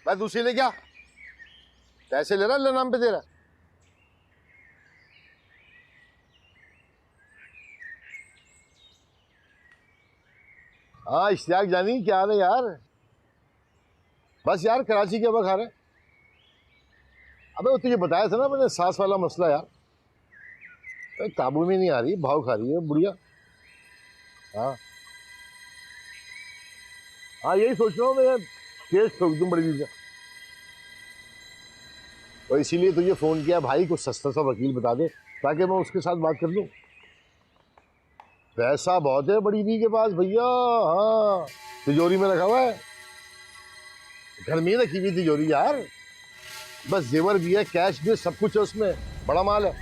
मैं दूसरी ले क्या? पैसे ले रहा अल्लाह नाम पे दे रहा। हाँ इश्तियाक जानी क्या हाल है यार? बस यार कराची के अब खा रहे। अबे वो तुझे बताया था ना मैंने, सांस वाला मसला यार, तो काबू में नहीं आ रही, भाव खा रही है बुढ़िया। हाँ यही सोच रहा हूँ मैं, केस ठोक दूं बड़ी चीज़। और इसीलिए तुझे फोन किया भाई, कुछ सस्ता सा वकील बता दे ताकि मैं उसके साथ बात कर लूं। पैसा बहुत है बड़ी बी के पास भैया। हाँ, तिजोरी में रखा हुआ है, घर में ही रखी हुई तिजोरी यार। बस जेवर भी है, कैश भी है, सब कुछ है उसमें, बड़ा माल है।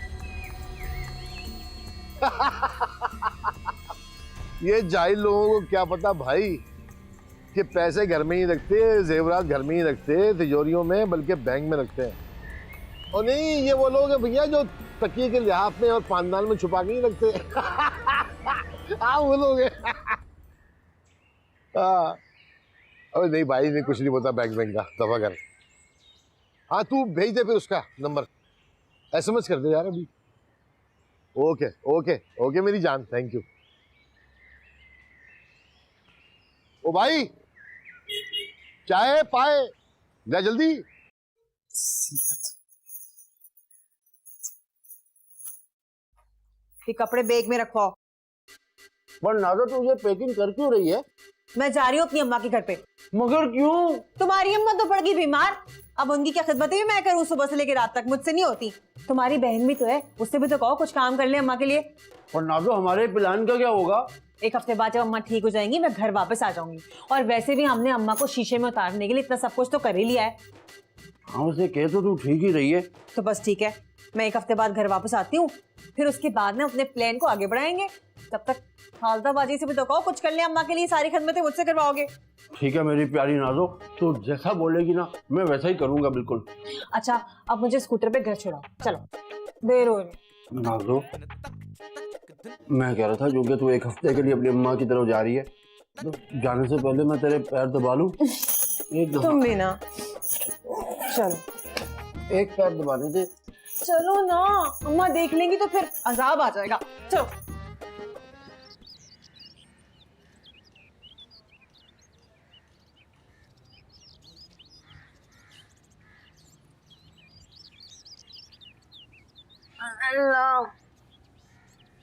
ये जाहिल लोगों को क्या पता भाई कि पैसे घर में ही रखते, जेवरात घर में ही रखते, तिजोरियों में, बल्कि बैंक में रखते हैं। और नहीं, ये वो लोग हैं भैया जो तकिए के लिहाफ में और पानदान में छुपा के ही रखते हैं। हाँ, वो लोग हैं। हाँ, अरे नहीं भाई, नहीं कुछ नहीं पता बैंक का, दफा कर। हाँ, तू भेज दे फिर उसका नंबर, SMS कर दे यार अभी। ओके ओके ओके मेरी जान, थैंक यू। ओ भाई, चाय पाए, जा जल्दी। ये कपड़े बैग में रखो। पर नाज़ो तू ये पैकिंग कर क्यों रही है? मैं जा रही हूँ अपनी अम्मा के घर पे। मगर क्यों? तुम्हारी अम्मा तो पड़ गई बीमार, अब उनकी क्या खिदमतें भी मैं करूँ सुबह से लेकर रात तक, मुझसे नहीं होती। तुम्हारी बहन भी तो है, उससे भी तो कहो कुछ काम कर ले अम्मा के लिए। और नाज़ो हमारे प्लान का क्या होगा? एक हफ्ते बाद जब अम्मा ठीक हो जाएंगी मैं घर वापस आ जाऊंगी। और वैसे भी हमने अम्मा को शीशे में उतारने के लिए इतना सब कुछ तो कर ही लिया है। हाँ, उसे कह तो तू ठीक ही रही है। तो बस ठीक है, मैं एक हफ्ते बाद घर वापस आती हूँ, फिर उसके बाद ना अपने प्लान को आगे बढ़ाएंगे। तब तक फालताबाजी से भी तो कहो कुछ कर ले अम्मा के लिए, सारी खिदमतें मुझसे करवाओगे। ठीक है मेरी प्यारी नाज़ो, तू जैसा बोलेगी ना मैं वैसा ही करूंगा, बिल्कुल। अच्छा, अब मुझे स्कूटर पे घर छोड़ाओ, चलो, देर हो रही। नाज़ो, मैं कह रहा था जो कि तू एक हफ्ते के लिए अपनी अम्मा की तरफ जा रही है, तो जाने से पहले मैं तेरे पैर दबा लूं? तुम भी ना, चलो एक पैर दबाने दे। चलो ना, अम्मा देख लेंगी तो फिर अजाब आ जाएगा। चलो।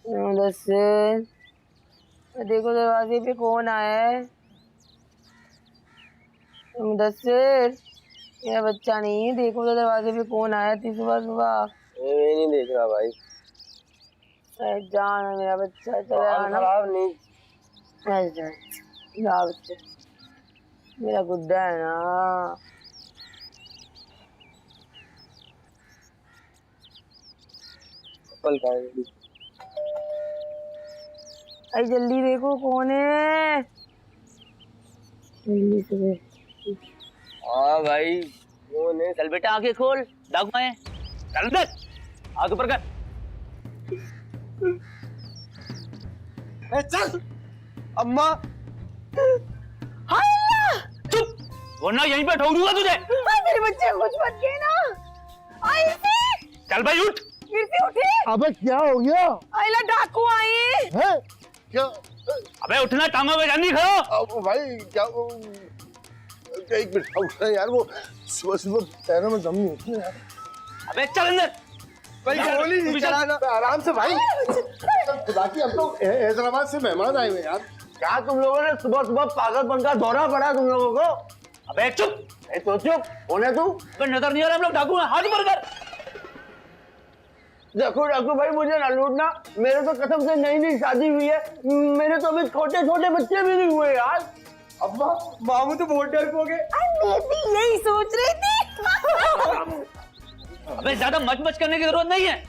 मुदस्सिर, देखो दरवाजे पे कौन आया है। मुदस्सिर, मेरा बच्चा नहीं है, देखो तो दरवाजे पे कौन आया थी सुबह सुबह। मैं नहीं देख रहा भाई। जान है मेरा बच्चा, चला खराब नहीं। बच्चा मेरा गुड्डा है ना। पल का अरे जल्दी देखो कौन है, जल्दी से देख। हाँ भाई, कौन है? चल बेटा आंखें खोल, डाकू है, चल अंदर, आंख ऊपर कर। चल अम्मा। हाय अल्लाह, चुप, वरना यहीं पे ठोक दूंगा तुझे। मेरे बच्चे कुछ मत कहना। आई से चल भाई उठ। फिर से उठे। अबे क्या हो गया? आइला डाकू आए है क्या? अबे उठना, टांगों पे जानी खड़ो। अब भाई क्या एक मिनट उठना यार, वो सुबह सुबह पैरों में दम नहीं होती यार। अबे चल अंदर भाई गोली नहीं चलाना। आराम से भाई, खुदा की हम लोग हैदराबाद से मेहमान आए हुए यार। क्या तुम लोगों ने सुबह सुबह पागलपन का दौरा पड़ा तुम लोगों को? अबे चुप, तो चुप होने तू। नजर नहीं आ रहा हम लोग डाकू हैं, हाथ ऊपर कर। देखो डाकू भाई, मुझे ना लूटना, मेरे तो कसम से नई नई शादी हुई है, मेरे तो अभी छोटे छोटे बच्चे भी नहीं हुए यार। अम्मा, मामू तो बहुत डर गए। मैं भी यही सोच रही थी। अबे ज्यादा मच करने की जरूरत नहीं है।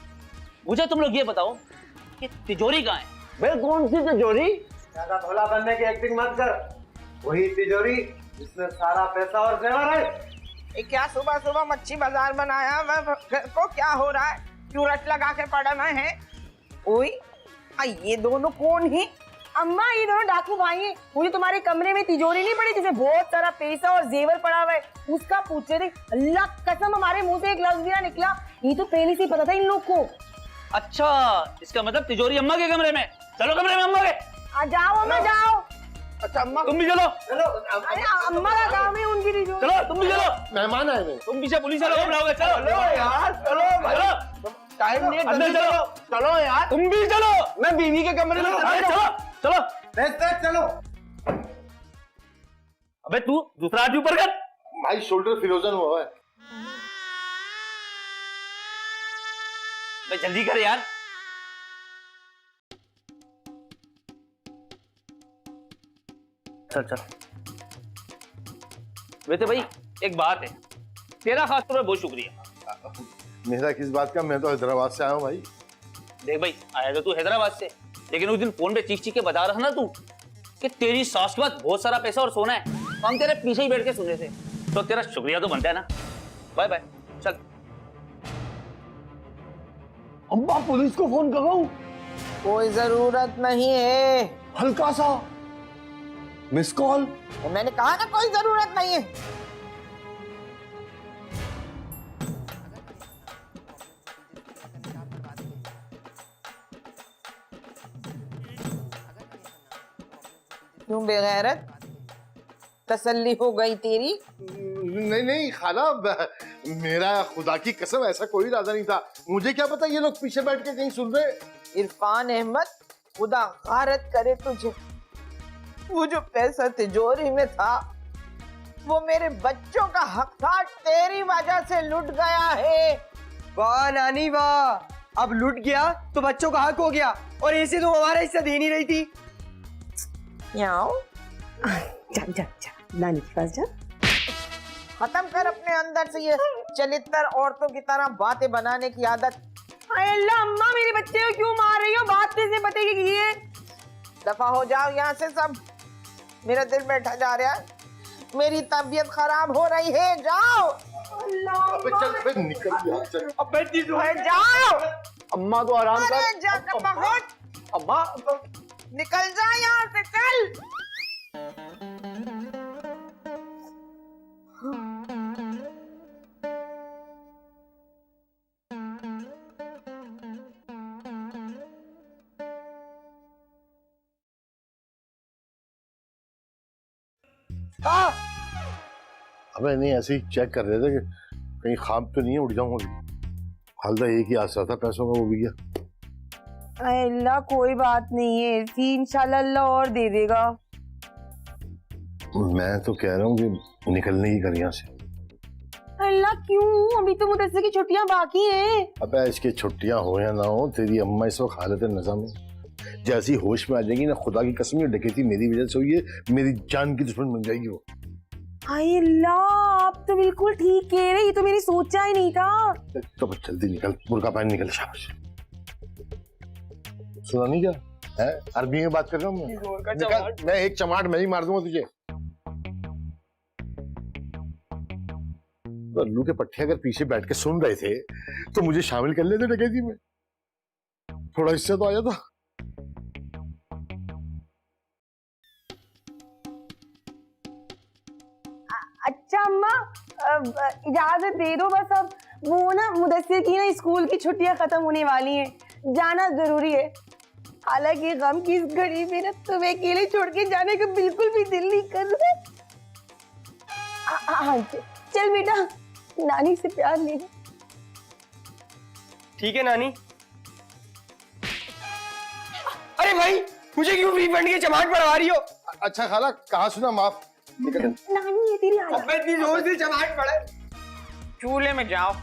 मुझे तुम लोग ये बताओ कि तिजोरी कहाँ है? भाई कौन सी तिजोरी? ज्यादा भोला बनने की एक्टिंग मत कर, वही तिजोरी जिसमें सारा पैसा और जेवर है। ये क्या सुबह सुबह मच्छी बाजार बनाया? घर को क्या हो रहा है? क्यों रट लगा के पड़ना है? ओए, ये दोनों कौन है? अम्मा, ये दोनों डाकू भाई हैं। मुझे तुम्हारे कमरे में तिजोरी नहीं पड़ी जिसमें बहुत सारा पैसा और जेवर पड़ा हुआ है, उसका पूछ रहे थे। अल्लाह कसम, हमारे मुंह से एक लफ्ज भी ना निकला। ये तो पहले से ही पता था इन लोग को। अच्छा, इसका मतलब तिजोरी अम्मा के कमरे में। चलो कमरे में अम्मा के। जाओ अम्मा जाओ। अच्छा अम्मा, तुम भी चलो। अरे अम्मा का काम है उनकी तिजोरी। चलो तुम भी चलो। मेहमान आए हुए। तुम पीछे पुलिस वालों को बुलाओगे। चलो यार चलो भाई, टाइम नहीं है, अंदर जल्दी चलो। चलो यार। तुम भी चलो। मैं बीवी के कमरे में अरे चलो चलो। चलो अबे तू दूसरा हाथ ऊपर कर। भाई शोल्डर फिरोजन हुआ है। भाई जल्दी कर यार। चल चल। वैसे भाई एक बात है, तेरा खास तौर पर बहुत शुक्रिया। मेरा किस बात का? मैं तो हैदराबाद से आया हूँ भाई। देख भाई, आया तो तू हैदराबाद से, लेकिन उस दिन फोन पे चीख चीख के बता रहा ना तू कि तेरी सास के पास बहुत सारा पैसा और सोना है, तो हम तेरे पीछे ही बैठ के सुन रहे थे, तो तेरा शुक्रिया तो बनता है ना। बाय बाय, चल। अम्मा पुलिस को फोन करो। कोई जरूरत नहीं है, हल्का सा मिस कॉल। मैंने कहा ना कोई जरूरत नहीं है। क्यों बेगैरत, तसल्ली हो गई तेरी? नहीं नहीं खाला, मेरा खुदा की कसम ऐसा कोई इरादा नहीं था। मुझे क्या पता ये लोग पीछे बैठ के कहीं सुन रहे। इरफान अहमद, खुदा गारत करे तुझे, वो जो पैसा तिजोरी में था वो मेरे बच्चों का हक था, तेरी वजह से लुट गया है। वाह नानी वाह, अब लुट गया तो बच्चों का हक हो गया, और ऐसे तो हमारा हिस्सा दे नहीं रही थी। याओ, जा जा जा नानी के पास जा। खत्म कर अपने अंदर से ये चलित्र औरतों की तरह बातें बनाने की आदत। हाय अल्लाह, अम्मा मेरे बच्चे को क्यों मार रही हो? बात कैसे बताइए कि ये? दफा हो जाओ यहाँ से सब, मेरा दिल बैठा जा रहा है, मेरी तबीयत खराब हो रही है। जाओ। अबे चल निकल यहाँ से। अबे दीदू है, जाओ। अम्मा तो आराम अरे कर। जाकर बहुत अम्मा निकल जा यहाँ से, चल। अबे नहीं, ऐसे ही चेक कर रहे थे कि कहीं ख्वाब तो नहीं है उड़ जाऊंगा। हाल तो एक ही आशा था पैसों का, वो भी गया। हाय अल्लाह, कोई बात नहीं है, इसी इंशाल्लाह अल्लाह और दे देगा। मैं तो कह रहा हूँ कि निकलने की कर यहाँ से। अल्लाह क्यों? अभी तो मुदस्सिर की छुट्टियां बाकी हैं। अबे इसकी छुट्टियां हो या ना हो, तेरी अम्मा इस वक्त हालत नज़ा में जैसी होश में आ जाएगी ना, खुदा की कसम, ये डकैती मेरी वजह से हुई है, मेरी जान की दुश्मन बन जाएगी वो। हाय अल्लाह, आप तो बिल्कुल ठीक कह रहे, ये तो मैंने सोचा ही नहीं था। तो बस जल्दी निकल, बुर्का पहन निकल, शाबाश। सुना नहीं क्या है? अरबी में बात कर रहा हूँ मैं। निकल, मैं एक चमाट मैं ही मार दूंगा तुझे। तो अल्लू के पट्टे अगर पीछे बैठ के सुन रहे थे तो मुझे शामिल कर लेते डकैती में, थोड़ा हिस्सा तो आया था। अच्छा अम्मा, इजाजत दे दो बस। अब वो ना मुदस्सिर की ना स्कूल की छुट्टियां खत्म होने वाली हैं, जाना जरूरी है। हालांकि गम की इस घड़ी में ना तुम्हें अकेले छोड़ के जाने का बिल्कुल भी दिल नहीं कर रहा। चल बेटा, नानी से प्यार ले ले। ठीक है नानी। अरे भाई, मुझे क्यों रिफंड के चमाट पड़वा रही हो? अच्छा खाला, कहाँ सुना, माफ। नानी ये तेरी हालत। अबे इतनी जोर से चमाट पड़े। चूल्हे में जाओ।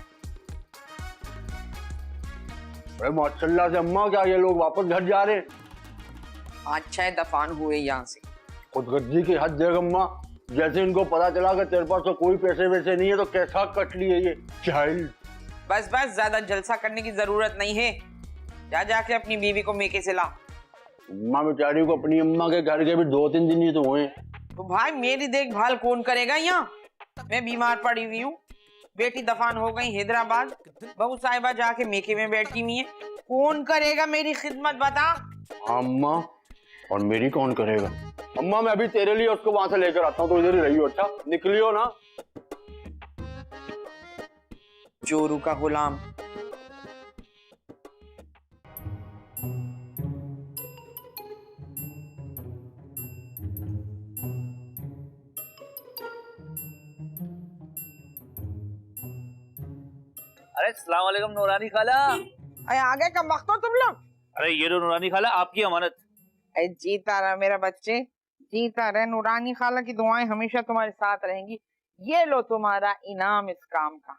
अरे माशाल्लाह से अम्मा, क्या ये लोग वापस घर जा रहे हैं? अच्छा है दफान हुए यहाँ से। खुदगर्जी की हद देख अम्मा, जैसे इनको पता चला कि तेरे पास तो कोई पैसे वैसे नहीं है तो कैसा कट लिए ये चाइल्ड। बस बस, ज्यादा जलसा करने की जरूरत नहीं है। जा जाके अपनी बीवी को मेके से ला। अम्मा बेचारी को अपनी अम्मा के घर के भी 2-3 दिन ही तो हुए। तो भाई मेरी देखभाल कौन करेगा यहाँ? मैं बीमार पड़ी हुई हूँ, बेटी दफान हो गई हैदराबाद, बहू साहिबा जाके मेके में बैठी हुई है, कौन करेगा मेरी खिदमत बता? अम्मा, और मेरी कौन करेगा? अम्मा मैं अभी तेरे लिए उसको वहां से लेकर आता हूँ, तो इधर ही रही हो। अच्छा निकलियो ना। चोरू का गुलाम। अरे अस्सलाम वालेकुम नूरानी खाला। अरे आगे का वक्त हो तुम लोग। अरे ये लो नूरानी खाला, आपकी अमानत। अरे जीता रहा मेरा बच्चे, जीता रहे। नूरानी खाला की दुआएं हमेशा तुम्हारे साथ रहेंगी। ये लो तुम्हारा इनाम इस काम का।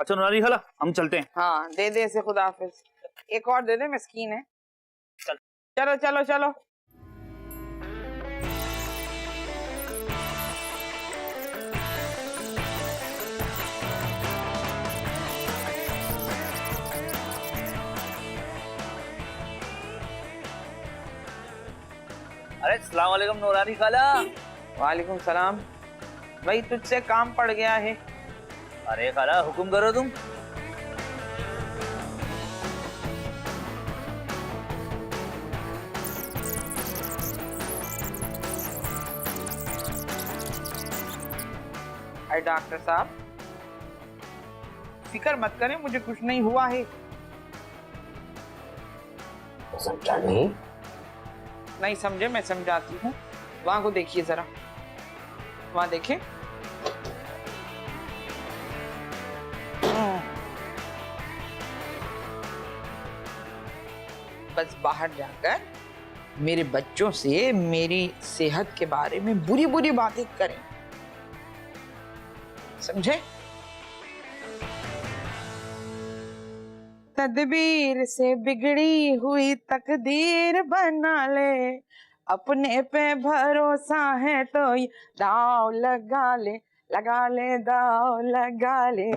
अच्छा नूरानी खाला, हम चलते हैं। हाँ दे दे इसे, खुदा हाफिज। एक और दे दे, मिस्कीन है। चलो चलो चलो। अरे अस्सलाम वालेकुम नूरानी खाला। वालेकुम सलाम। भाई तुझसे काम पड़ गया है। अरे खाला हुक्म करो तुम। अरे डॉक्टर साहब, फिक्र मत करें, मुझे कुछ नहीं हुआ है। समझा नहीं? नहीं समझे, मैं समझाती हूँ। वहां को देखिए जरा, वहां देखिए। बस बाहर जाकर मेरे बच्चों से मेरी सेहत के बारे में बुरी बुरी बातें करें, समझे? तदबीर से बिगड़ी हुई तकदीर बना ले, अपने पे भरोसा है तो दाव लगा ले, दाव लगा ले।